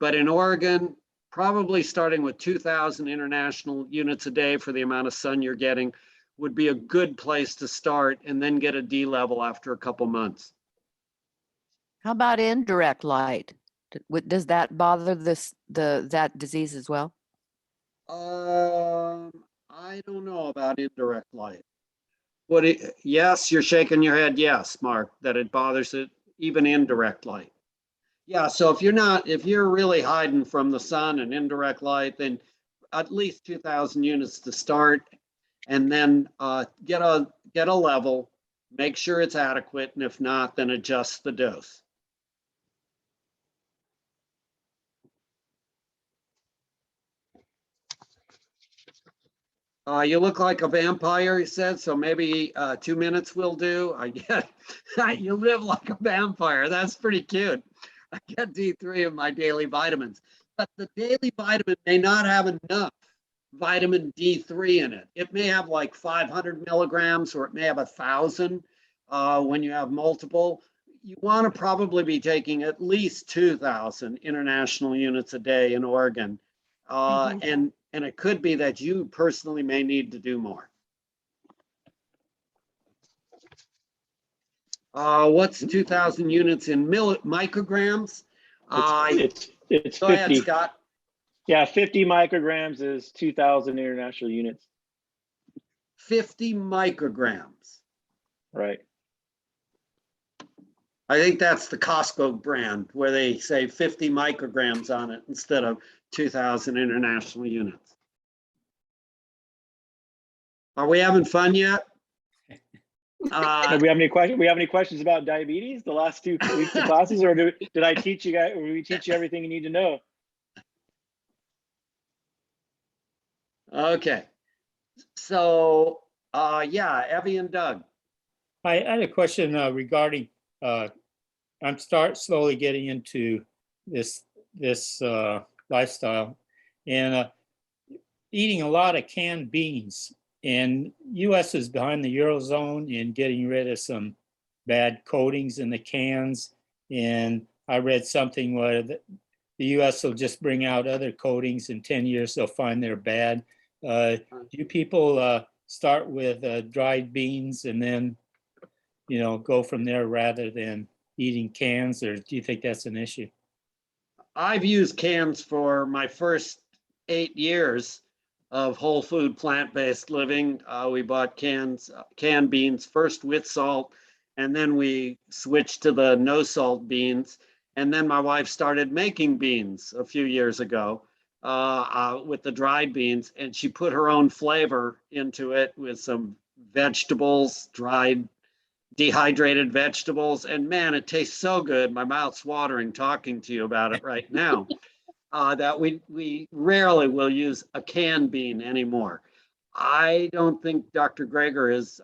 But in Oregon, probably starting with 2,000 international units a day for the amount of sun you're getting would be a good place to start, and then get a D level after a couple months. How about indirect light? Does that bother that disease as well? I don't know about indirect light. Yes, you're shaking your head. Yes, Mark, that it bothers it, even indirect light. Yeah, so if you're really hiding from the sun and indirect light, then at least 2,000 units to start, and then get a level, make sure it's adequate, and if not, then adjust the dose. You look like a vampire, he said, so maybe 2 minutes will do. I get you live like a vampire. That's pretty cute. I get D3 in my daily vitamins, but the daily vitamin may not have enough vitamin D3 in it. It may have like 500 milligrams, or it may have 1,000 when you have multiple. You want to probably be taking at least 2,000 international units a day in Oregon. And it could be that you personally may need to do more. What's 2,000 units in micrograms? It's It's Go ahead, 50. Scott. Yeah, 50 micrograms is 2,000 international units. 50 micrograms. Right. I think that's the Costco brand where they say 50 micrograms on it instead of 2,000 international units. Are we having fun yet? Do we have any questions? We have any questions about diabetes the last 2 weeks of classes, or did I teach you guys? Or did we teach you everything you need to know? Okay. So, yeah, Evie and Doug. I had a question regarding, I'm slowly getting into this lifestyle and eating a lot of canned beans. And US is behind the Eurozone in getting rid of some bad coatings in the cans. And I read something where the US will just bring out other coatings in 10 years, they'll find they're bad. Do you people start with dried beans and then, go from there rather than eating cans, or do you think that's an issue? I've used cans for my first 8 years of whole food plant-based living. We bought canned beans first with salt, and then we switched to the no salt beans. And then my wife started making beans a few years ago with the dried beans, and she put her own flavor into it with some vegetables, dried dehydrated vegetables, and man, it tastes so good. My mouth's watering talking to you about it right now. That we rarely will use a canned bean anymore. I don't think Dr. Greger has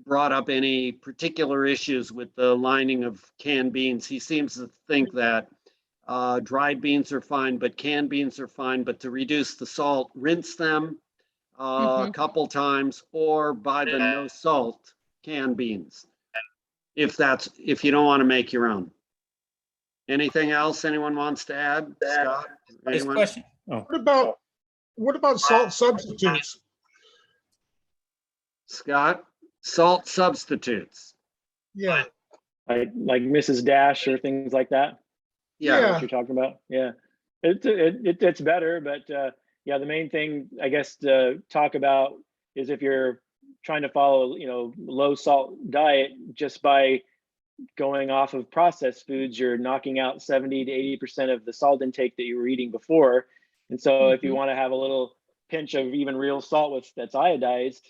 brought up any particular issues with the lining of canned beans. He seems to think that dried beans are fine, but canned beans are fine, but to reduce the salt, rinse them a couple times or buy the no salt canned beans if you don't want to make your own. Anything else anyone wants to add? Scott? Nice Anyone? question. Oh. What about salt substitutes? Scott, salt substitutes. Yeah. Like Mrs. Dash or things like that. Yeah. What you're talking about. Yeah, it's better, but yeah, the main thing I guess to talk about is if you're trying to follow, low salt diet, just by going off of processed foods, you're knocking out 70 to 80% of the salt intake that you were eating before. And so if you want to have a little pinch of even real salt that's iodized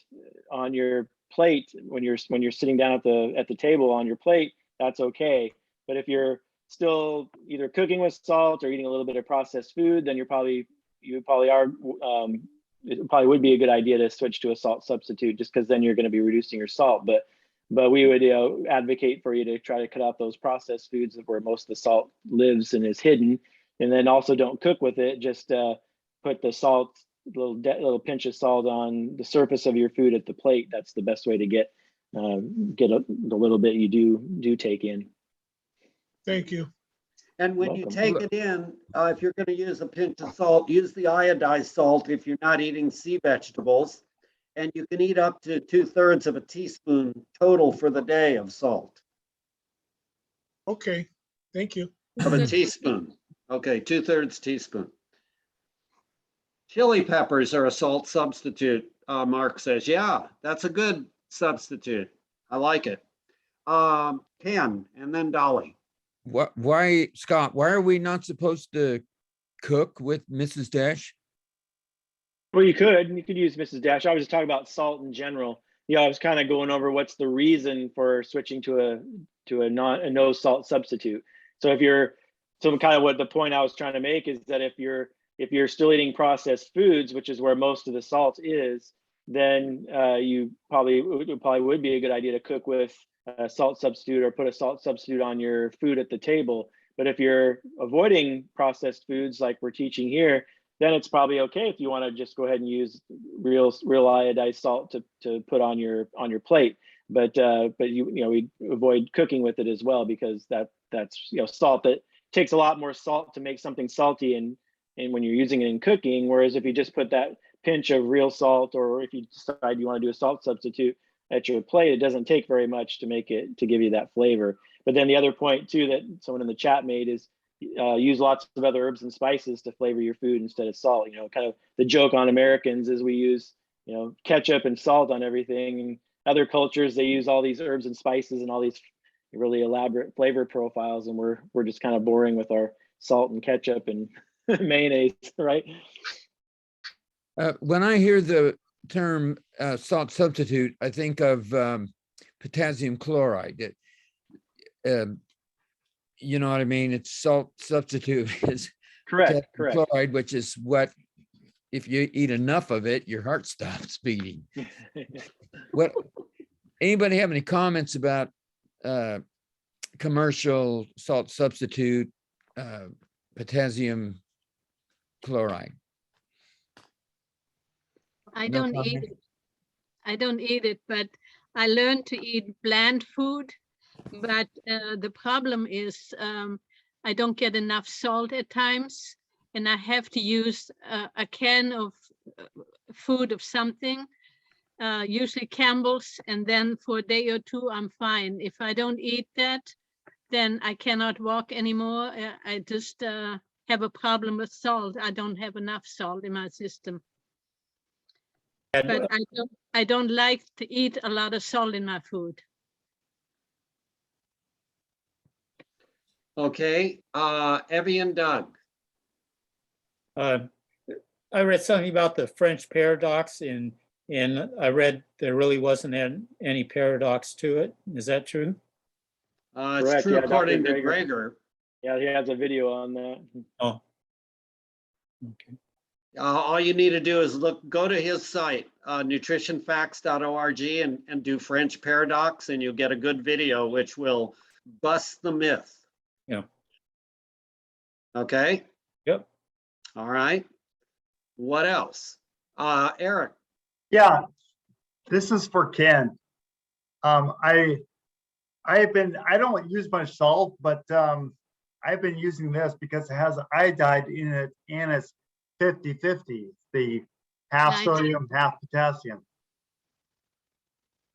on your plate when you're sitting down at the table on your plate, that's okay. But if you're still either cooking with salt or eating a little bit of processed food, then it probably would be a good idea to switch to a salt substitute, just because then you're going to be reducing your salt. But we would advocate for you to try to cut out those processed foods where most of the salt lives and is hidden. And then also don't cook with it. Just put the salt, little pinch of salt on the surface of your food at the plate. That's the best way to get the little bit you do take in. Thank you. And when you take it in, if you're going to use a pinch of salt, use the iodized salt if you're not eating sea vegetables. And you can eat up to 2/3 of a teaspoon total for the day of salt. Okay, thank you. Of a teaspoon. Okay, 2/3 teaspoon. Chili peppers are a salt substitute, Mark says. Yeah, that's a good substitute. I like it. Ken, and then Dolly. Why, Scott, why are we not supposed to cook with Mrs. Dash? Well, you could use Mrs. Dash. I was just talking about salt in general. I was kind of going over what's the reason for switching to a no salt substitute. So kind of what the point I was trying to make is that if you're still eating processed foods, which is where most of the salt is, then it probably would be a good idea to cook with a salt substitute or put a salt substitute on your food at the table. But if you're avoiding processed foods like we're teaching here, then it's probably okay if you want to just go ahead and use real iodized salt to put on your plate. But we avoid cooking with it as well, because that's salt that takes a lot more salt to make something salty and when you're using it in cooking. Whereas if you just put that pinch of real salt, or if you decide you want to do a salt substitute at your plate, it doesn't take very much to give you that flavor. But then the other point too that someone in the chat made is use lots of other herbs and spices to flavor your food instead of salt. You know, kind of the joke on Americans is we use, you know, ketchup and salt on everything. And other cultures, they use all these herbs and spices and all these really elaborate flavor profiles, and we're just kind of boring with our salt and ketchup and mayonnaise, right? When I hear the term salt substitute, I think of potassium chloride. You know what I mean? It's salt substitute is Correct, potassium correct. chloride, which is what, if you eat enough of it, your heart stops beating. What, anybody have any comments about commercial salt substitute, potassium chloride? I No don't eat comment? it. I don't eat it, but I learned to eat bland food. But the problem is I don't get enough salt at times, and I have to use a can of food of something, usually Campbell's, and then for a day or two I'm fine. If I don't eat that, then I cannot walk anymore. I just have a problem with salt. I don't have enough salt in my system. But I don't like to eat a lot of salt in my food. Okay, Evie and Doug. I read something about the French paradox and I read there really wasn't any paradox to it. Is that true? It's Correct, true yeah, Dr. according to Greger. Gregor. Yeah, he has a video on that. Oh. Okay. All you need to do is go to his site, nutritionfacts.org, and do French paradox, and you'll get a good video which will bust the myth. Yeah. Okay. Yep. All right. What else? Eric. Yeah, this is for Ken. I don't use much salt, but I've been using this because it has iodide in it and it's 50-50, the half Nice. sodium, half potassium.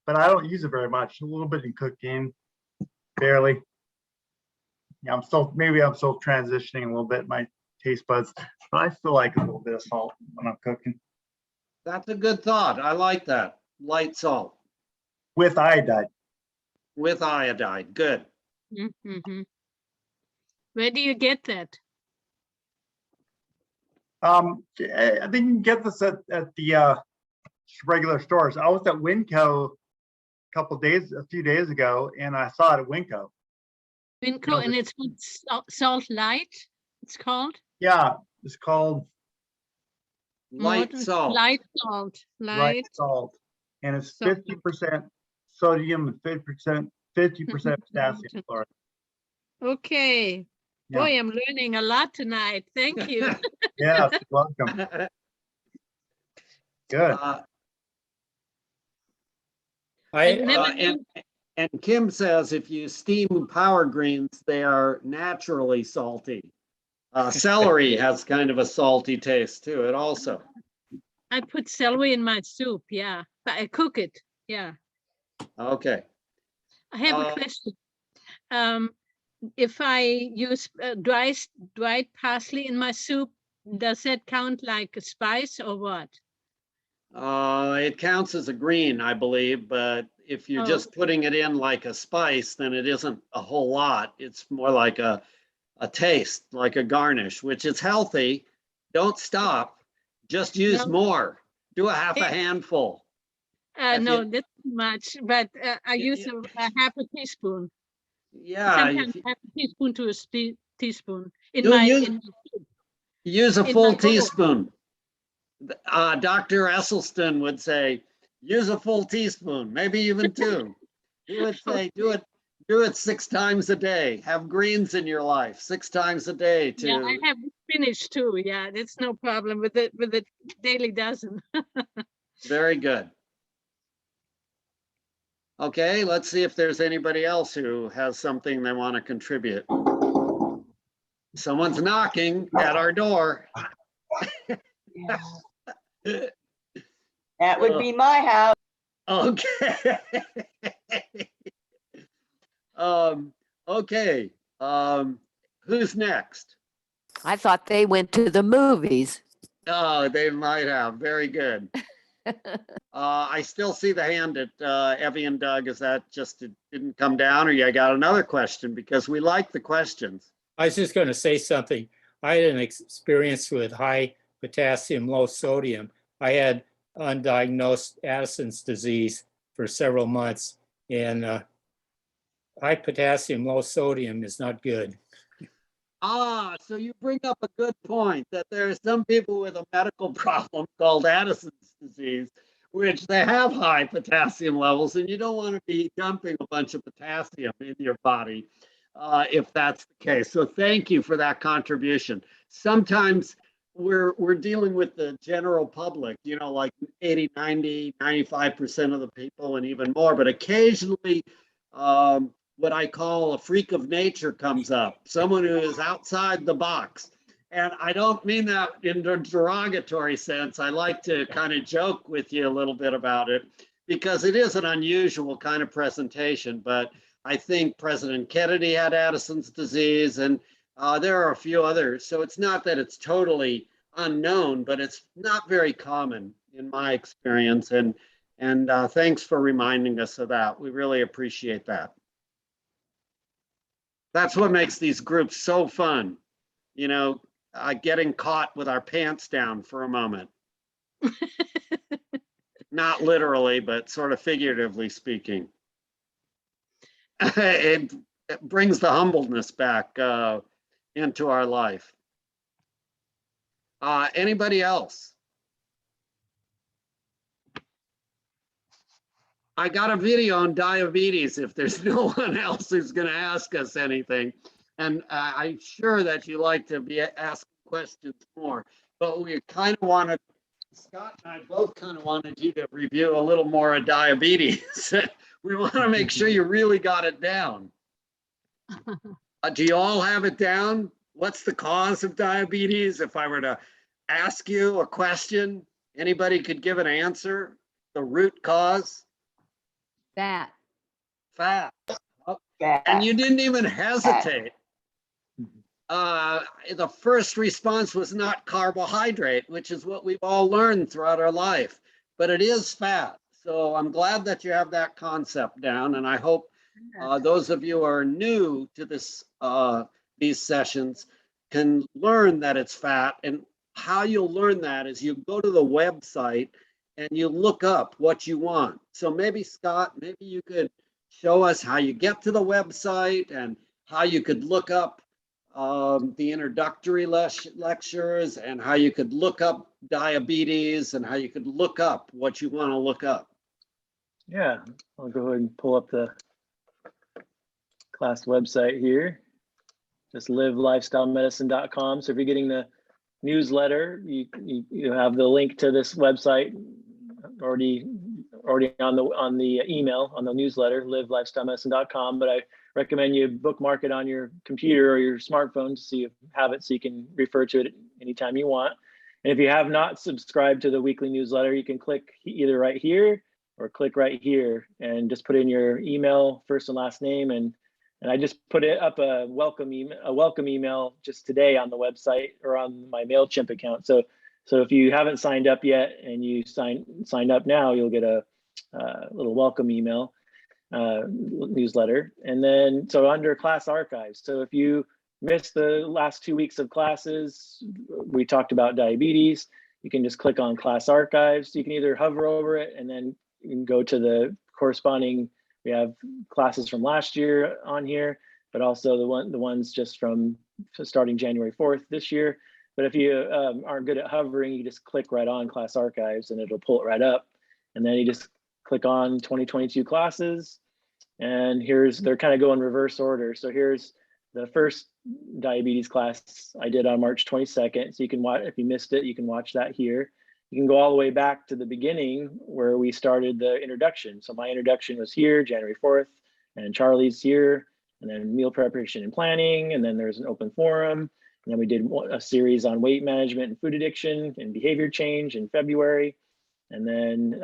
But I don't use it very much, a little bit in cooking, barely. Yeah, maybe I'm still transitioning a little bit, my taste buds, but I still like a little bit of salt when I'm cooking. That's a good thought. I like that. Light salt With iodide. with iodide. Good. Mm-hmm. Where do you get that? I think you can get this at the regular stores. I was at Winco a few days ago, and I saw it at Winco. Winco, and it's with Salt Light, it's called? Yeah, it's called Light salt. Light salt, light light. salt, and it's Salt. 50% sodium and 50% potassium chloride. Okay. Yeah. Boy, I'm learning a lot tonight. Thank you. Yes, welcome. Good. I never And Kim says if you steam power greens, they are naturally salty. Celery has kind of a salty taste to it also. I put celery in my soup, yeah, but I cook it, yeah. Okay. I have a question. If I use dried parsley in my soup, does that count like a spice or what? It counts as a green, I believe, but if you're just putting it in like a spice, then it isn't a whole lot. It's more like a taste, like a garnish, which is healthy. Don't stop. Just use more. Do a half a handful. No, that's too much, but I use a half a teaspoon. Yeah. Sometimes half a teaspoon to a teaspoon in my soup. Use a In full my bowl. teaspoon. Dr. Esselstyn would say, use a full teaspoon, maybe even two. He would say, do it 6 times a day. Have greens in your life 6 times a day Yeah, I to. have spinach too. Yeah, that's no problem with it, with a daily dozen. Very good. Okay, let's see if there's anybody else who has something they want to contribute. Someone's knocking at our door. That would be my house. Okay. Okay. Who's next? I thought they went to the movies. Oh, they might have. Very good. I still see the hand at Evie and Doug. Is that just it didn't come down, or you got another question? Because we like the questions. I was just going to say something. I had an experience with high potassium, low sodium. I had undiagnosed Addison's disease for several months, and high potassium, low sodium is not good. Ah, so you bring up a good point that there are some people with a medical problem called Addison's disease, which they have high potassium levels, and you don't want to be dumping a bunch of potassium in your body if that's the case. So thank you for that contribution. Sometimes we're dealing with the general public, you know, like 80, 90, 95% of the people and even more, but occasionally what I call a freak of nature comes up, someone who is outside the box. And I don't mean that in a derogatory sense. I like to kind of joke with you a little bit about it because it is an unusual kind of presentation, but I think President Kennedy had Addison's disease and there are a few others. So it's not that it's totally unknown, but it's not very common in my experience. And thanks for reminding us of that. We really appreciate that. That's what makes these groups so fun, you know, getting caught with our pants down for a moment. Not literally, but sort of figuratively speaking. It brings the humbleness back into our life. Anybody else? I got a video on diabetes if there's no one else who's going to ask us anything. And I'm sure that you like to be asked questions more, but we kind of wanted, Scott and I both kind of wanted you to review a little more of diabetes. We want to make sure you really got it down. Do you all have it down? What's the cause of diabetes? If I were to ask you a question, anybody could give an answer? The root cause? Fat. And you didn't even hesitate. The first response was not carbohydrate, which is what we've all learned throughout our life, but it is fat. So I'm glad that you have that concept down, and I hope those of you who are new to this these sessions can learn that it's fat. And how you'll learn that is you go to the website and you look up what you want. So maybe Scott, maybe you could show us how you get to the website and how you could look up the introductory lectures and how you could look up diabetes and how you could look up what you want to look up. Yeah, I'll go ahead and pull up the class website here. Just livelifestylemedicine.com. So if you're getting the newsletter, you have the link to this website already on the email, on the newsletter, livelifestylemedicine.com. But I recommend you bookmark it on your computer or your smartphone so you have it so you can refer to it anytime you want. And if you have not subscribed to the weekly newsletter, you can click either right here or click right here and just put in your email, first and last name, and I just put it up a welcome email just today on the website or on my MailChimp account. So if you haven't signed up yet and you signed up now, you'll get a little welcome email newsletter. And then so under class archives. So if you missed the last 2 weeks of classes, we talked about diabetes, you can just click on class archives. You can either hover over it and then you can go to the corresponding. We have classes from last year on here, but also the ones just from starting January 4th this year. But if you aren't good at hovering, you just click right on class archives and it'll pull it right up. And then you just click on 2022 classes. And they're kind of go in reverse order. So here's the first diabetes class I did on March 22nd. So you can watch, if you missed it, you can watch that here. You can go all the way back to the beginning where we started the introduction. So my introduction was here, January 4th, and Charlie's here, and then meal preparation and planning, and then there's an open forum. And then we did a series on weight management and food addiction and behavior change in February. And then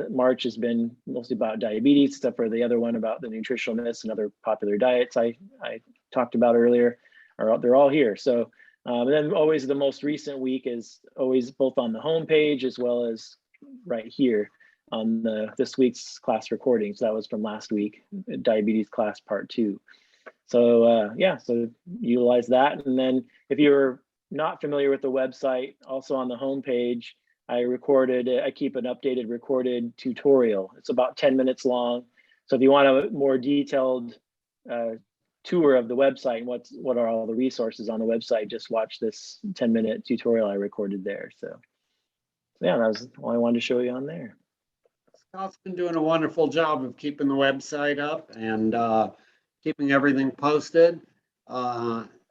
March has been mostly about diabetes, except for the other one about the nutritional myths and other popular diets I talked about earlier. they're all here. So and then always the most recent week is always both on the homepage as well as right here on this week's class recordings. That was from last week, diabetes class part 2. So yeah, so utilize that. And then if you're not familiar with the website, also on the homepage, I keep an updated recorded tutorial. It's about 10 minutes long. So if you want a more detailed tour of the website and what are all the resources on the website, just watch this 10-minute tutorial I recorded there. So yeah, that was all I wanted to show you on there. Scott's been doing a wonderful job of keeping the website up and keeping everything posted.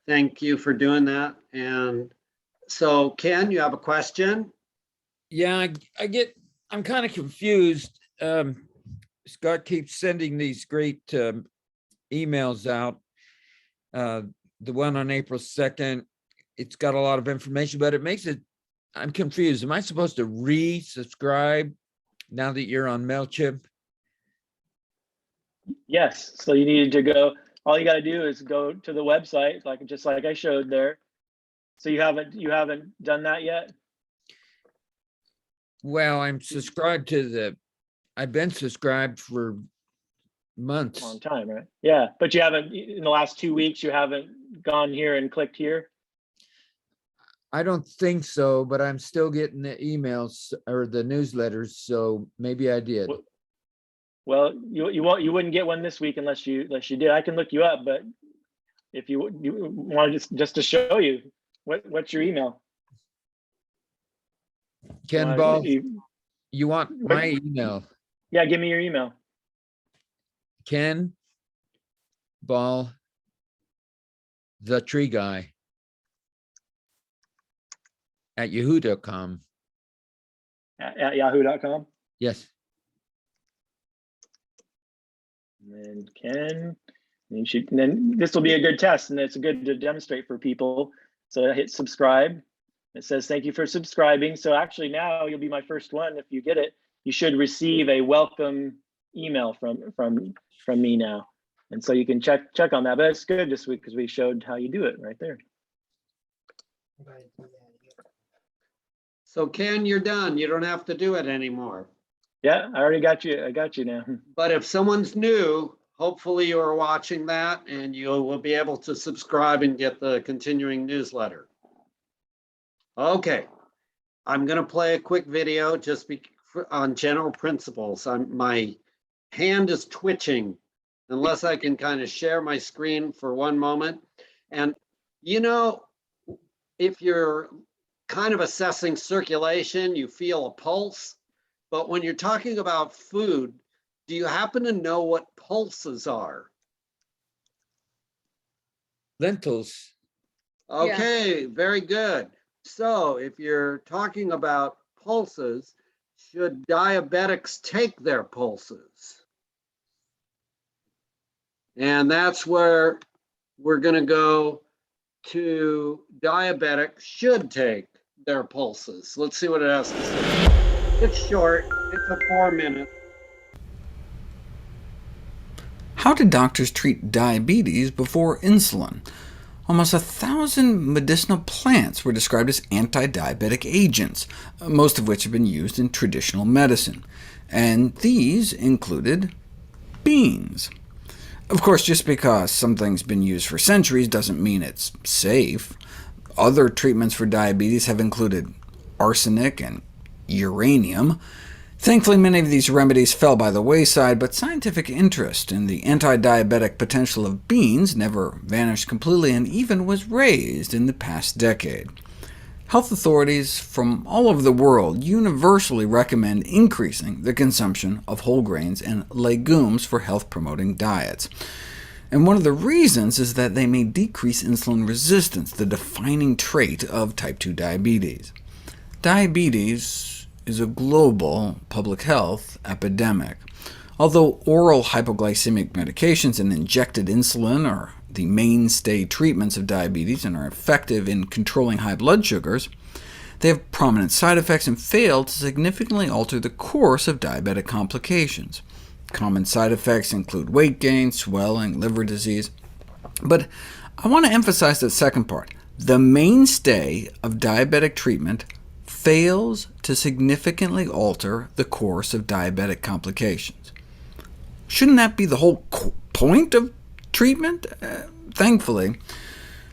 Thank you for doing that. And so Ken, you have a question? Yeah, I'm kind of confused. Scott keeps sending these great emails out. The one on April 2nd, it's got a lot of information, but I'm confused. Am I supposed to resubscribe now that you're on MailChimp? Yes, so you needed to go, all you got to do is go to the website, just like I showed there. So you haven't done that yet? Well, I'm subscribed to I've been subscribed for months. Long time, right? Yeah, but you haven't, in the last 2 weeks, you haven't gone here and clicked here? I don't think so, but I'm still getting the emails or the newsletters, so maybe I did. Well, you wouldn't get one this week unless you did. I can look you up, but if you want just to show you, what's your email? Ken Ball, you want my email? Yeah, give me your email. Ken Ball, the tree guy at yahoo.com. At yahoo.com? Yes. And then Ken, and then this will be a good test, and it's good to demonstrate for people. So hit subscribe. It says, thank you for subscribing. So actually now you'll be my first one. If you get it, you should receive a welcome email from me now. And so you can check on that, but it's good this week because we showed how you do it right there. So Ken, you're done. You don't have to do it anymore. Yeah, I already got you. I got you now. But if someone's new, hopefully you are watching that and you will be able to subscribe and get the continuing newsletter. Okay, I'm going to play a quick video just on general principles. My hand is twitching unless I can kind of share my screen for one moment. And you know, if you're kind of assessing circulation, you feel a pulse. But when you're talking about food, do you happen to know what pulses are? Lentils. Okay, very good. So if you're talking about pulses, should diabetics take their pulses? And that's where we're going to go to diabetics should take their pulses. Let's see what it has to say. It's short, it's a 4-minute. How did doctors treat diabetes before insulin? Almost 1,000 medicinal plants were described as anti-diabetic agents, most of which have been used in traditional medicine. And these included beans. Of course, just because something's been used for centuries doesn't mean it's safe. Other treatments for diabetes have included arsenic and uranium. Thankfully, many of these remedies fell by the wayside, but scientific interest in the anti-diabetic potential of beans never vanished completely and even was raised in the past decade. Health authorities from all over the world universally recommend increasing the consumption of whole grains and legumes for health-promoting diets. And one of the reasons is that they may decrease insulin resistance, the defining trait of type 2 diabetes. Diabetes is a global public health epidemic. Although oral hypoglycemic medications and injected insulin are the mainstay treatments of diabetes and are effective in controlling high blood sugars, they have prominent side effects and fail to significantly alter the course of diabetic complications. Common side effects include weight gain, swelling, liver disease. But I want to emphasize that second part. The mainstay of diabetic treatment fails to significantly alter the course of diabetic complications. Shouldn't that be the whole point of treatment? Thankfully,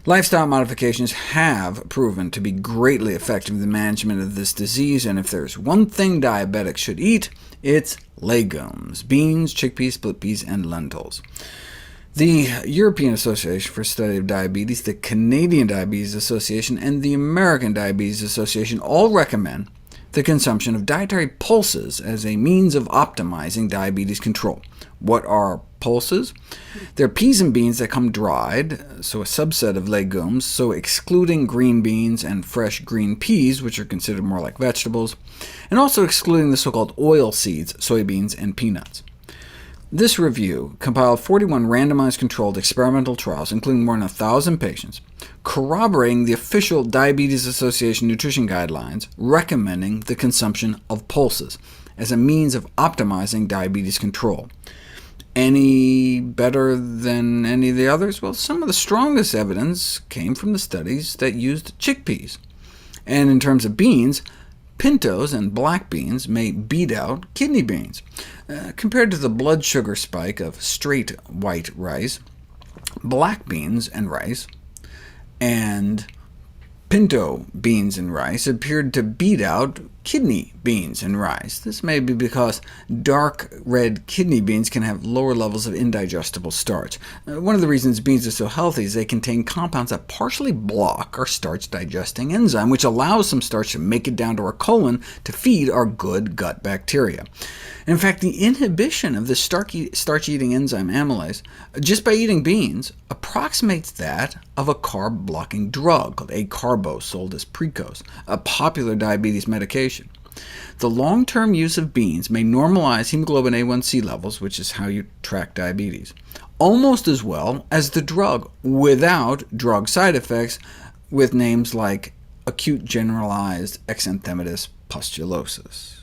lifestyle modifications have proven to be greatly effective in the management of this disease, and if there's one thing diabetics should eat, it's legumes: beans, chickpeas, split peas, and lentils. The European Association for Study of Diabetes, the Canadian Diabetes Association, and the American Diabetes Association all recommend the consumption of dietary pulses as a means of optimizing diabetes control. What are pulses? They're peas and beans that come dried, so a subset of legumes, so excluding green beans and fresh green peas, which are considered more like vegetables, and also excluding the so-called oil seeds, soybeans, and peanuts. This review compiled 41 randomized controlled experimental trials, including more than 1,000 patients, corroborating the official Diabetes Association nutrition guidelines recommending the consumption of pulses as a means of optimizing diabetes control. Any better than any of the others? Well, some of the strongest evidence came from the studies that used chickpeas. And in terms of beans, pintos and black beans may beat out kidney beans. Compared to the blood sugar spike of straight white rice, black beans and rice, and pinto beans and rice appeared to beat out kidney beans and rice. This may be because dark red kidney beans can have lower levels of indigestible starch. One of the reasons beans are so healthy is they contain compounds that partially block our starch-digesting enzyme, which allows some starch to make it down to our colon to feed our good gut bacteria. In fact, the inhibition of the starch-eating enzyme amylase, just by eating beans, approximates that of a carb-blocking drug called acarbose, sold as Precose, a popular diabetes medication. The long-term use of beans may normalize hemoglobin A1c levels, which is how you track diabetes, almost as well as the drug, without drug side effects, with names like acute generalized exanthematous pustulosis.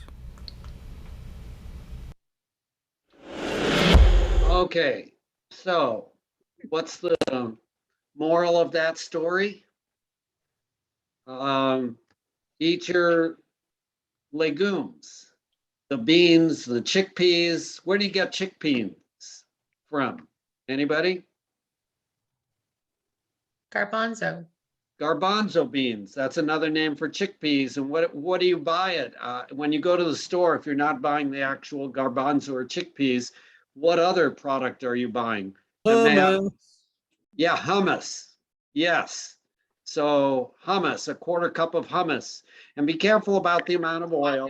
Okay, so what's the moral of that story? Eat your legumes, the beans, the chickpeas. Where do you get chickpeas from? Anybody? Garbanzo. Garbanzo beans, that's another name for chickpeas. And what do you buy it? When you go to the store, if you're not buying the actual garbanzo or chickpeas, what other product are you buying? Hummus. Yeah, hummus. Yes. So hummus, a quarter cup of hummus. And be careful about the amount of oil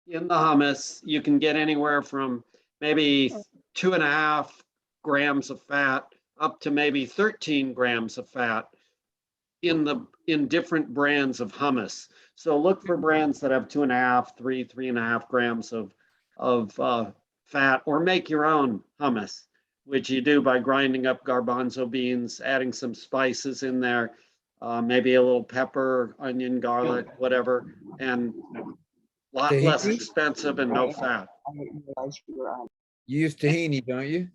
in the hummus. You can get anywhere from maybe 2.5 grams of fat up to maybe 13 grams of fat in different brands of hummus. So look for brands that have 2.5, 3.5 grams of fat, or make your own hummus, which you do by grinding up garbanzo beans, adding some spices in there, maybe a little pepper, onion, garlic, whatever, and a lot less expensive and no fat. You use tahini, don't you?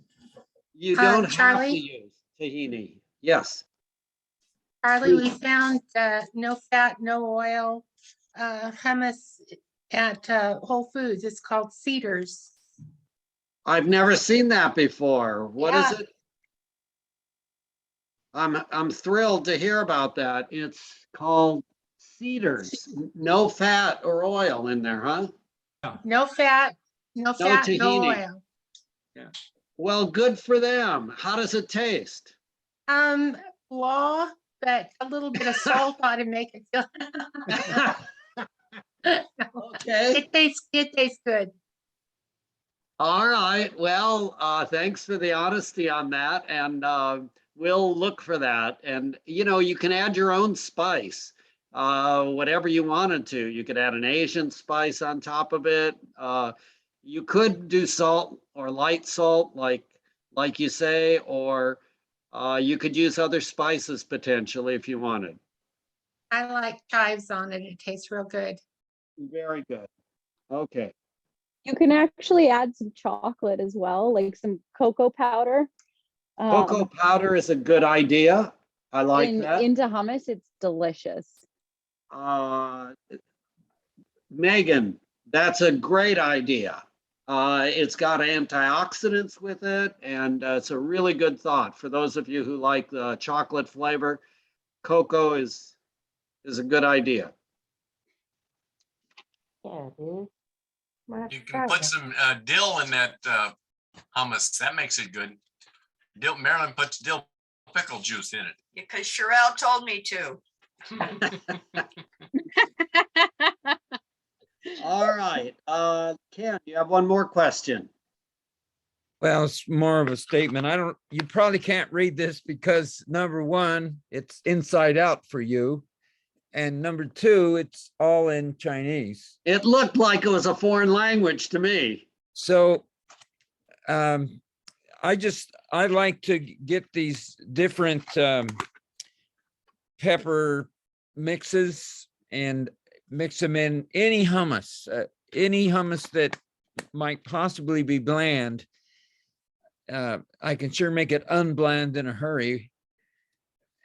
You don't have to Charlie? use tahini. Yes. Charlie, we found no fat, no oil hummus at Whole Foods. It's called Cedars. I've never seen that before. What is it? I'm thrilled to hear about that. It's called Cedars. No fat or oil in there, huh? No fat, no fat, no tahini. oil. Yeah. Well, good for them. How does it taste? Blah, but a little bit of salt ought to make it feel. Okay. It tastes good. All right. Well, thanks for the honesty on that. And we'll look for that. And, you can add your own spice, whatever you wanted to. You could add an Asian spice on top of it. You could do salt or light salt, like you say, or you could use other spices potentially if you wanted. I like chives on it. It tastes real good. Very good. Okay. You can actually add some chocolate as well, like some cocoa powder. Cocoa powder is a good idea. I like that. Into hummus, it's delicious. Megan, that's a great idea. It's got antioxidants with it, and it's a really good thought. For those of you who like the chocolate flavor, cocoa is a good idea. Yeah, dude. You can put some dill in that hummus. That makes it good. Dill, Marilyn puts dill pickle juice in it. Because Sherelle told me to. All right, Ken, you have one more question. Well, it's more of a statement. You probably can't read this because number one, it's inside out for you. And number two, it's all in Chinese. It looked like it was a foreign language to me. So I like to get these different pepper mixes and mix them in any hummus that might possibly be bland. I can sure make it unbland in a hurry,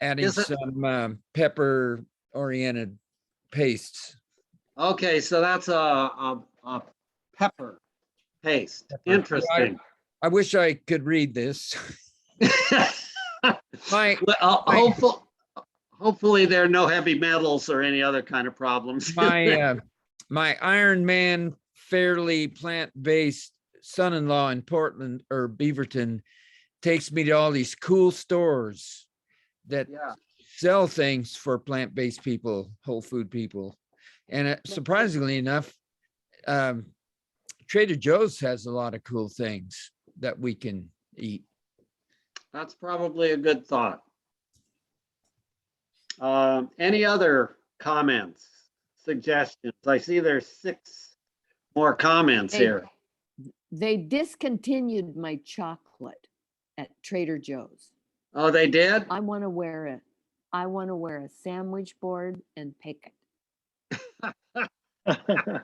adding some pepper oriented pastes. Okay, so that's a pepper paste. Interesting. I wish I could read this. Hopefully there are no heavy metals or any other kind of problems. My Iron Man fairly plant-based son-in-law in Portland or Beaverton takes me to all these cool stores that sell things for plant-based people, whole food people. And surprisingly enough, Trader Joe's has a lot of cool things that we can eat. That's probably a good thought. Any other comments, suggestions? I see there's 6 more comments here. They discontinued my chocolate at Trader Joe's. Oh, they did? I want to wear it. I want to wear a sandwich board and pick it.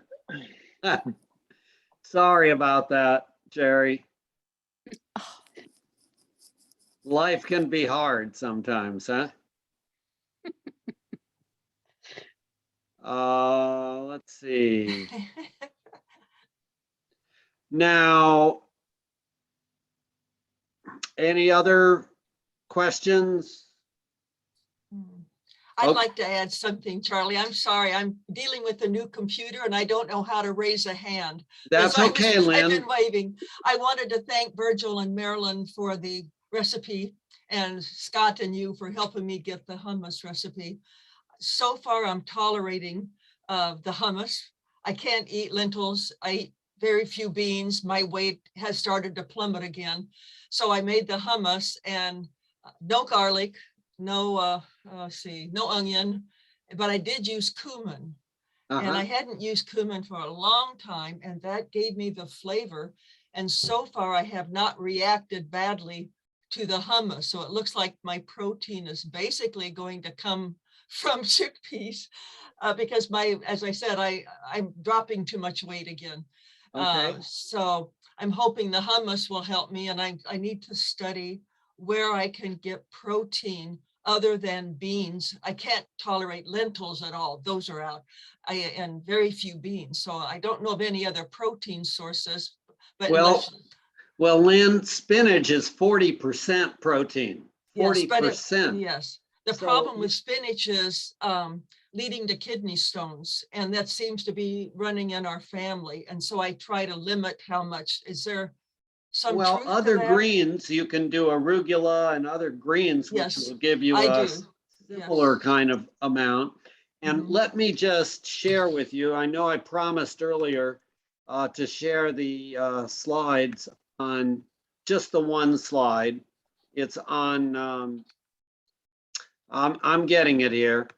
Sorry about that, Jerry. Life can be hard sometimes, huh? Let's see. Now, any other questions? I'd like to add something, Charlie. I'm sorry. I'm dealing with a new computer and I don't know how to raise a hand. That's okay, Lynn. I've been waving. I wanted to thank Virgil and Marilyn for the recipe and Scott and you for helping me get the hummus recipe. So far, I'm tolerating the hummus. I can't eat lentils. I eat very few beans. My weight has started to plummet again. So I made the hummus and no garlic, no, no onion, but I did use cumin. And I hadn't used cumin for a long time, and that gave me the flavor. And so far, I have not reacted badly to the hummus. So it looks like my protein is basically going to come from chickpeas because as I said, I'm dropping too much weight again. Okay. So I'm hoping the hummus will help me, and I need to study where I can get protein other than beans. I can't tolerate lentils at all. Those are out. And very few beans. So I don't know of any other protein sources. But well, Lynn, spinach is 40% protein. 40%. Yes. The problem with spinach is leading to kidney stones, and that seems to be running in our family. And so I try to limit how much. Is there some truth to other that? greens, you can do arugula and other greens, which will give you a similar kind of amount. And let me just share with you, I know I promised earlier to share the slides on just the one slide. It's on, I'm getting it here.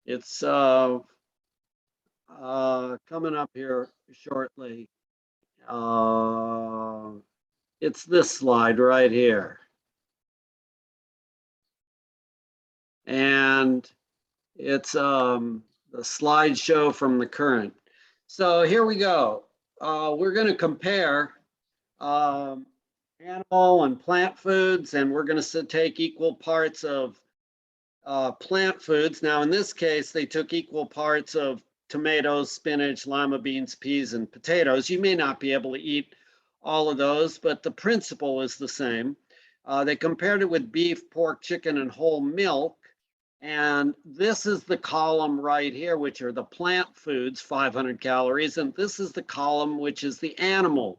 It's coming up here shortly. It's this slide right here. And it's the slideshow from the current. So here we go. We're going to compare animal and plant foods, and we're going to take equal parts of plant foods. Now, in this case, they took equal parts of tomatoes, spinach, lima beans, peas, and potatoes. You may not be able to eat all of those, but the principle is the same. They compared it with beef, pork, chicken, and whole milk. And this is the column right here, which are the plant foods, 500 calories. And this is the column, which is the animal,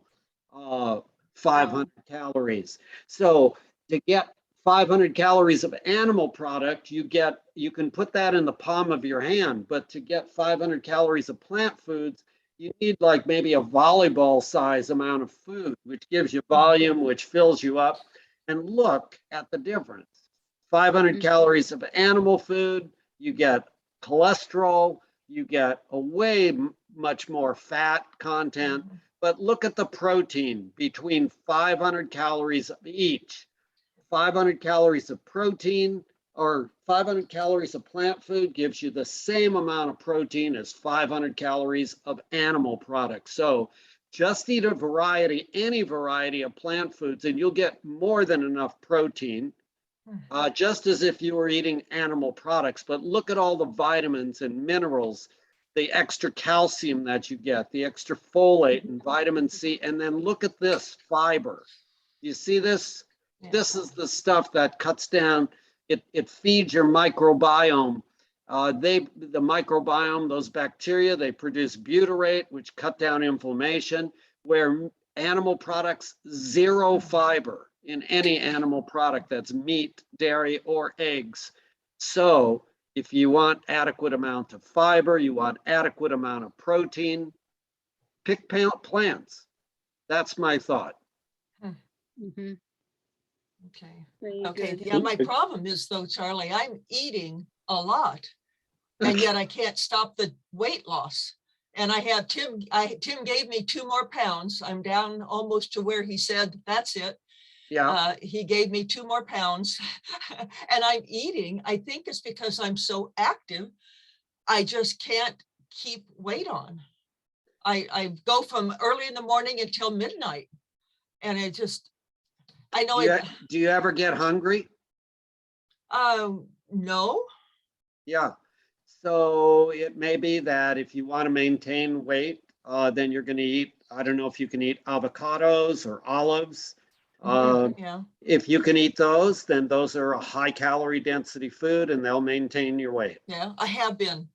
500 calories. So to get 500 calories of animal product, you can put that in the palm of your hand. But to get 500 calories of plant foods, you need like maybe a volleyball size amount of food, which gives you volume, which fills you up. And look at the difference. 500 calories of animal food, you get cholesterol, you get a way much more fat content, but look at the protein between 500 calories of each. 500 calories of protein or 500 calories of plant food gives you the same amount of protein as 500 calories of animal products. So just eat a variety, any variety of plant foods, and you'll get more than enough protein. Just as if you were eating animal products. But look at all the vitamins and minerals, the extra calcium that you get, the extra folate and vitamin C, and then look at this fiber. You see this? This is the stuff that cuts down, it feeds your microbiome. The microbiome, those bacteria, they produce butyrate, which cut down inflammation, where animal products, zero fiber in any animal product that's meat, dairy, or eggs. So if you want adequate amount of fiber, you want adequate amount of protein, pick plants. That's my thought. Okay. Okay. Yeah, my problem is though, Charlie, I'm eating a lot, and yet I can't stop the weight loss. And I have Tim gave me 2 more pounds. I'm down almost to where he said, that's it. Yeah. He gave me 2 more pounds and I'm eating. I think it's because I'm so active. I just can't keep weight on. I go from early in the morning until midnight. And I know. Do you ever get hungry? No. Yeah. So it may be that if you want to maintain weight, then you're going to eat, I don't know if you can eat avocados or olives. Yeah. If you can eat those, then those are a high calorie density food and they'll maintain your weight. Yeah, I have been.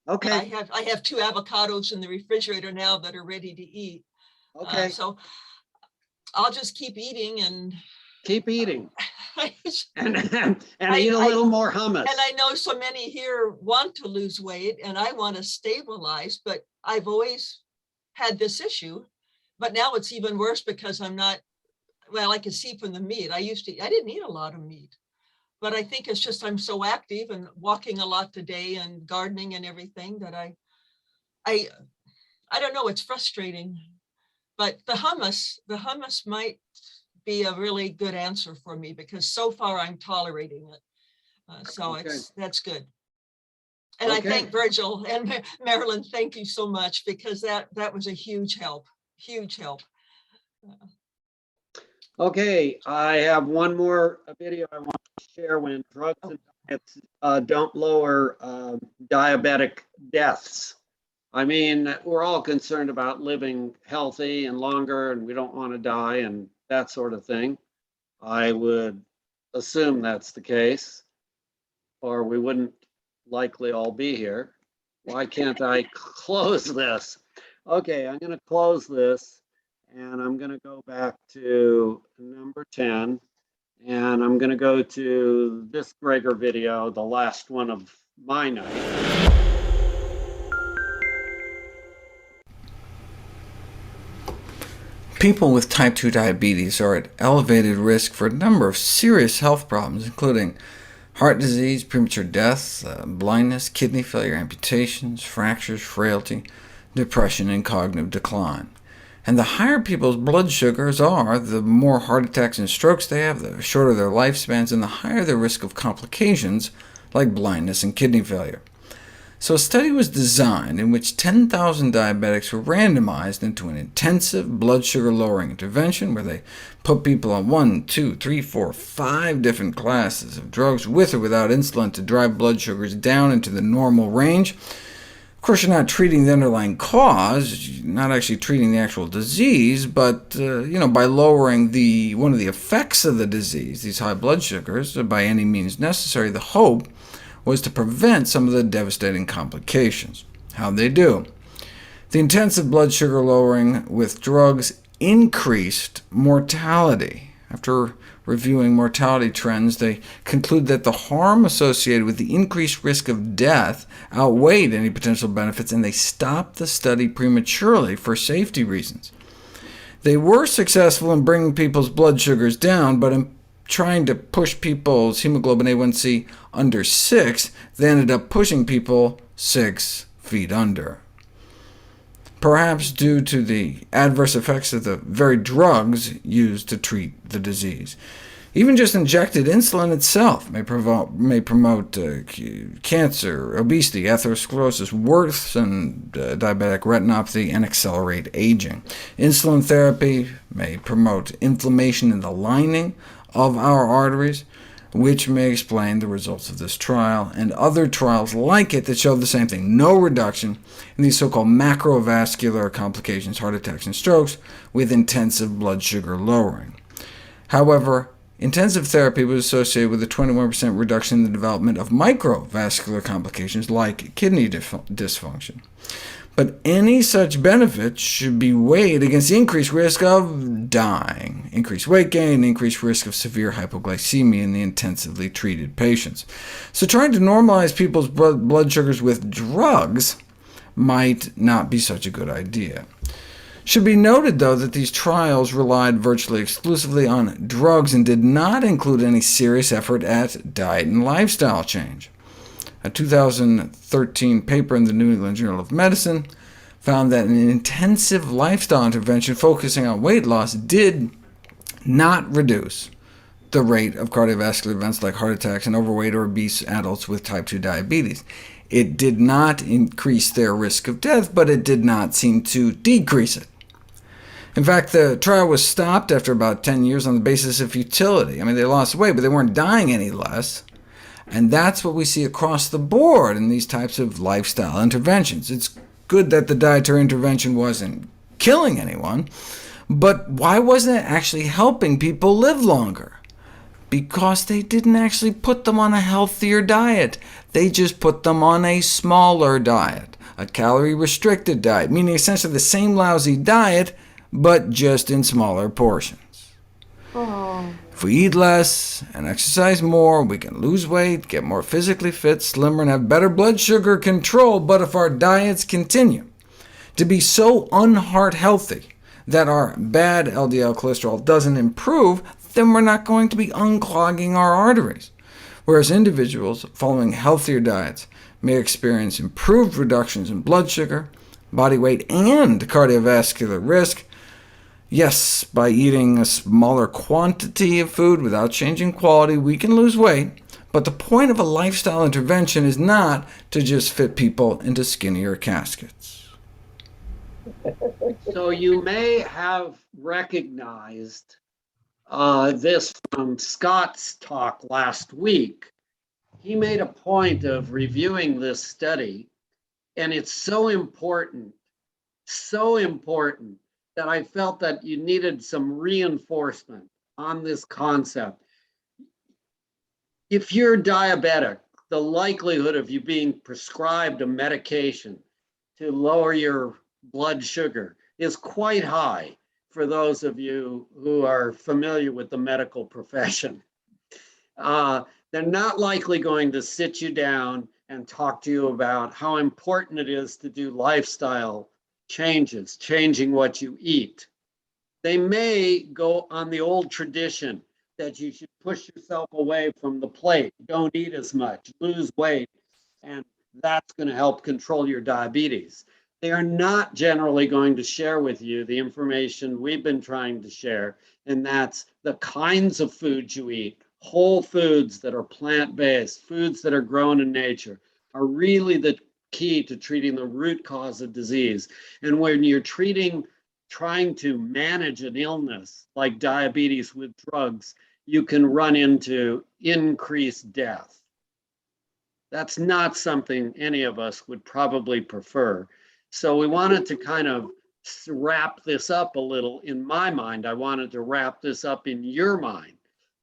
Okay. I have 2 avocados in the refrigerator now that are ready to eat. Okay. So I'll just keep eating and keep eating. and eat a little more hummus. And I know so many here want to lose weight and I want to stabilize, but I've always had this issue. But now it's even worse because I'm not, well, I can see from the meat. I didn't eat a lot of meat, but I think it's just I'm so active and walking a lot today and gardening and everything that I don't know, it's frustrating. But the hummus might be a really good answer for me because so far I'm tolerating it. So that's good. And I thank Virgil and Marilyn, thank you so much because that was a huge help, huge help. Okay, I have one more video I want to share when drugs and diets don't lower diabetic deaths. I mean, we're all concerned about living healthy and longer and we don't want to die and that sort of thing. I would assume that's the case, or we wouldn't likely all be here. Why can't I close this? Okay, I'm going to close this. And I'm going to go back to number 10. And I'm going to go to this Greger video, the last one of my night. People with type 2 diabetes are at elevated risk for a number of serious health problems, including heart disease, premature death, blindness, kidney failure, amputations, fractures, frailty, depression, and cognitive decline. And the higher people's blood sugars are, the more heart attacks and strokes they have, the shorter their lifespans, and the higher their risk of complications like blindness and kidney failure. So a study was designed in which 10,000 diabetics were randomized into an intensive blood sugar lowering intervention, where they put people on 1, 2, 3, 4, 5 different classes of drugs with or without insulin to drive blood sugars down into the normal range. Of course, you're not treating the underlying cause, you're not actually treating the actual disease, but by lowering one of the effects of the disease, these high blood sugars, by any means necessary, the hope was to prevent some of the devastating complications. How'd they do? The intensive blood sugar lowering with drugs increased mortality. After reviewing mortality trends, they conclude that the harm associated with the increased risk of death outweighed any potential benefits, and they stopped the study prematurely for safety reasons. They were successful in bringing people's blood sugars down, but in trying to push people's hemoglobin A1c under 6, they ended up pushing people 6 feet under. Perhaps due to the adverse effects of the very drugs used to treat the disease. Even just injected insulin itself may promote cancer, obesity, atherosclerosis, worsen diabetic retinopathy, and accelerate aging. Insulin therapy may promote inflammation in the lining of our arteries, which may explain the results of this trial, and other trials like it that show the same thing, no reduction in these so-called macrovascular complications, heart attacks and strokes, with intensive blood sugar lowering. However, intensive therapy was associated with a 21% reduction in the development of microvascular complications like kidney dysfunction. But any such benefits should be weighed against the increased risk of dying, increased weight gain, increased risk of severe hypoglycemia in the intensively treated patients. So trying to normalize people's blood sugars with drugs might not be such a good idea. Should be noted, though, that these trials relied virtually exclusively on drugs and did not include any serious effort at diet and lifestyle change. A 2013 paper in the New England Journal of Medicine found that an intensive lifestyle intervention focusing on weight loss did not reduce the rate of cardiovascular events like heart attacks in overweight or obese adults with type 2 diabetes. It did not increase their risk of death, but it did not seem to decrease it. In fact, the trial was stopped after about 10 years on the basis of futility. I mean, they lost weight, but they weren't dying any less. And that's what we see across the board in these types of lifestyle interventions. It's good that the dietary intervention wasn't killing anyone, but why wasn't it actually helping people live longer? Because they didn't actually put them on a healthier diet. They just put them on a smaller diet, a calorie-restricted diet, meaning essentially the same lousy diet, but just in smaller portions. If we eat less and exercise more, we can lose weight, get more physically fit, slimmer, and have better blood sugar control. But if our diets continue to be so unheart healthy that our bad LDL cholesterol doesn't improve, then we're not going to be unclogging our arteries. Whereas individuals following healthier diets may experience improved reductions in blood sugar, body weight, and cardiovascular risk. Yes, by eating a smaller quantity of food without changing quality, we can lose weight, but the point of a lifestyle intervention is not to just fit people into skinnier caskets. So you may have recognized this from Scott's talk last week. He made a point of reviewing this study, and it's so important that I felt that you needed some reinforcement on this concept. If you're diabetic, the likelihood of you being prescribed a medication to lower your blood sugar is quite high for those of you who are familiar with the medical profession. They're not likely going to sit you down and talk to you about how important it is to do lifestyle changes, changing what you eat. They may go on the old tradition that you should push yourself away from the plate, don't eat as much, lose weight, and that's going to help control your diabetes. They are not generally going to share with you the information we've been trying to share, and that's the kinds of foods you eat. Whole foods that are plant-based, foods that are grown in nature, are really the key to treating the root cause of disease. And when you're trying to manage an illness like diabetes with drugs, you can run into increased death. That's not something any of us would probably prefer. So we wanted to kind of wrap this up a little. In my mind, I wanted to wrap this up in your mind,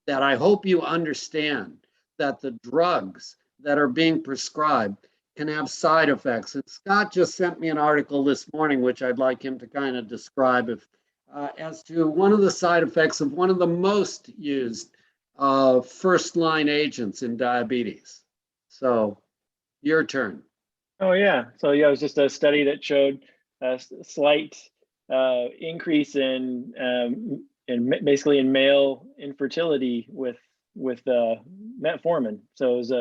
that I hope you understand that the drugs that are being prescribed can have side effects. And Scott just sent me an article this morning, which I'd like him to kind of describe as to one of the side effects of one of the most used first-line agents in diabetes. So your turn. Oh, yeah. So yeah, it was just a study that showed a slight increase in basically in male infertility with metformin. So it was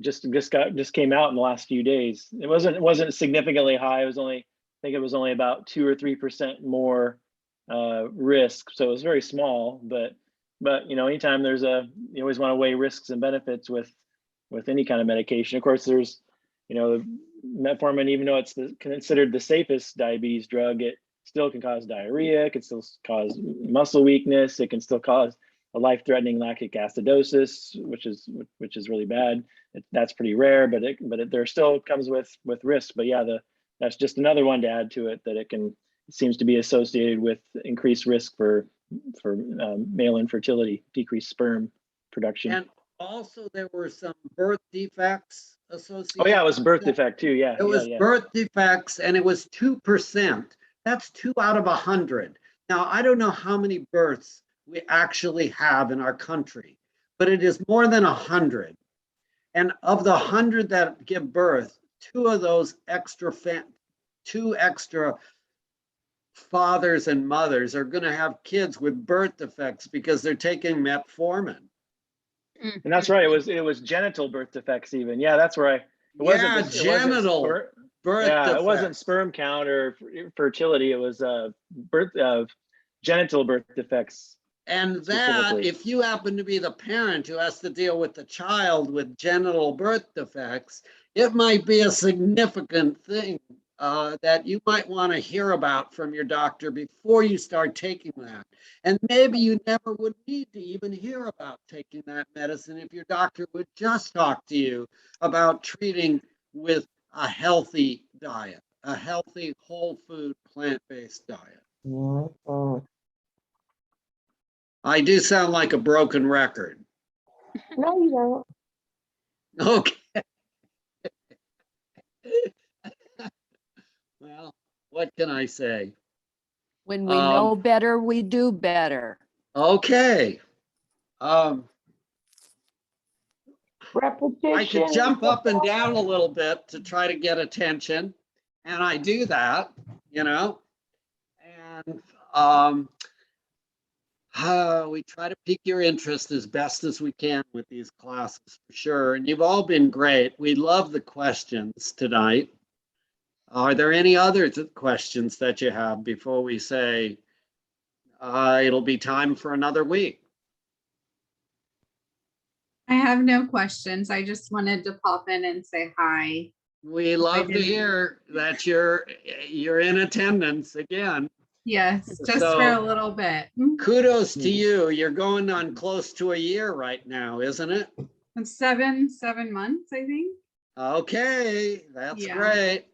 just came out in the last few days. It wasn't significantly high. It was only, I think it was only about 2 or 3% more risk. So it was very small, but you know, anytime you always want to weigh risks and benefits with any kind of medication. Of course, there's, you know, metformin, even though it's considered the safest diabetes drug, it still can cause diarrhea, it can still cause muscle weakness, it can still cause a life-threatening lactic acidosis, which is really bad. That's pretty rare, but there still comes with risk. But yeah, that's just another one to add to it, that it seems to be associated with increased risk for male infertility, decreased sperm production. And also there were some birth defects associated. Oh yeah, it was with birth that. defect too. Yeah, It was birth defects, and it was 2%. That's 2 out of 100. Now, I don't know how many births we actually have in our country, but it is more than 100. And of the 100 that give birth, 2 of those two extra fathers and mothers are going to have kids with birth defects because they're taking metformin. And that's right. It was genital birth defects even. Yeah, that's right. Genital birth defects. It wasn't sperm count or fertility. It was genital birth defects. And that, if you happen to be the parent who has to deal with the child with genital birth defects, it might be a significant thing that you might want to hear about from your doctor before you start taking that. And maybe you never would need to even hear about taking that medicine if your doctor would just talk to you about treating with a healthy diet, a healthy whole food plant-based diet. I do sound like a broken record. No, you don't. Okay. Well, what can I say? When we know better, we do better. Okay. Repetition. I could jump up and down a little bit to try to get attention, and I do that, you know. And we try to pique your interest as best as we can with these classes, for sure. And you've all been great. We love the questions tonight. Are there any other questions that you have before we say it'll be time for another week? I have no questions. I just wanted to pop in and say hi. We love to hear that you're in attendance again. Yes, just for a little bit. Kudos to you. You're going on close to a year right now, isn't it? It's 7 months, I think. Okay, that's Yeah. great.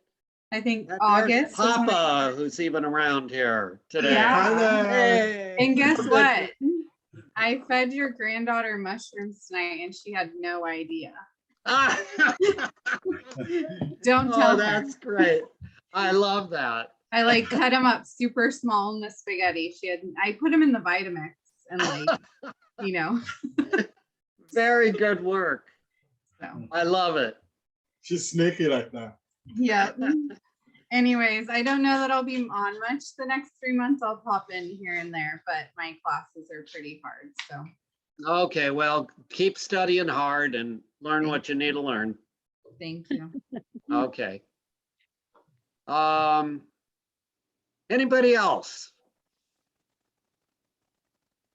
I think There's August. is when I- Papa, who's even around here today. Yeah. Hey. And guess what? I fed your granddaughter mushrooms tonight and she had no idea. Don't tell her. That's great. I love that. I like cut them up super small in the spaghetti. I put them in the Vitamix and like, you know. Very good work. So. I love it. She's sneaky like that. Yeah. Anyways, I don't know that I'll be on much the next 3 months. I'll pop in here and there, but my classes are pretty hard. So. Okay, well, keep studying hard and learn what you need to learn. Thank you. Okay. Anybody else?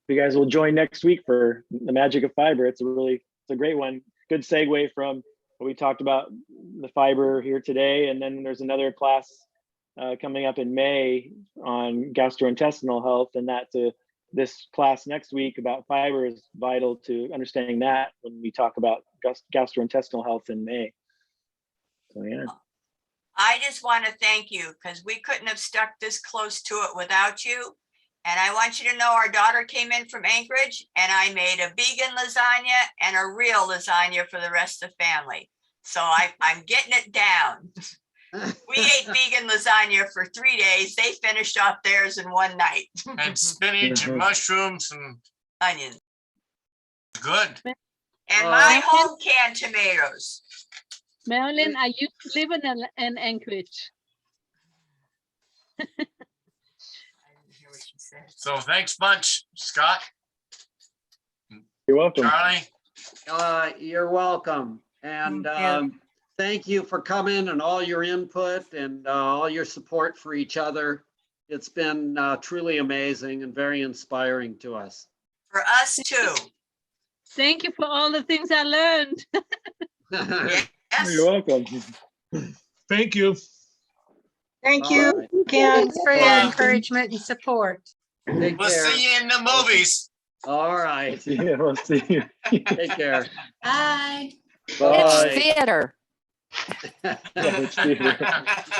You guys will join next week for the magic of fiber. It's a great one. Good segue from we talked about the fiber here today, and then there's another class coming up in May on gastrointestinal health, and this class next week about fiber is vital to understanding that when we talk about gastrointestinal health in May. So yeah. I just want to thank you because we couldn't have stuck this close to it without you. And I want you to know our daughter came in from Anchorage and I made a vegan lasagna and a real lasagna for the rest of the family. So I'm getting it down. We ate vegan lasagna for 3 days. They finished off theirs in one night. And spinach and mushrooms and Onions. good. And my home canned tomatoes. Marilyn, I used to live in Anchorage. So thanks bunch, Scott. You're welcome. Charlie. You're welcome. And thank you for coming and all your input and all your support for each other. It's been truly amazing and very inspiring to us. For us too. Thank you for all the things I learned. Yes. You're welcome. Thank you. Thank you, All Ken. Thanks for your encouragement and support. Take We'll care. see you in the movies. All right. Yeah, we'll see you. Take care. Bye. Bye. It's theater. Yeah, it's theater.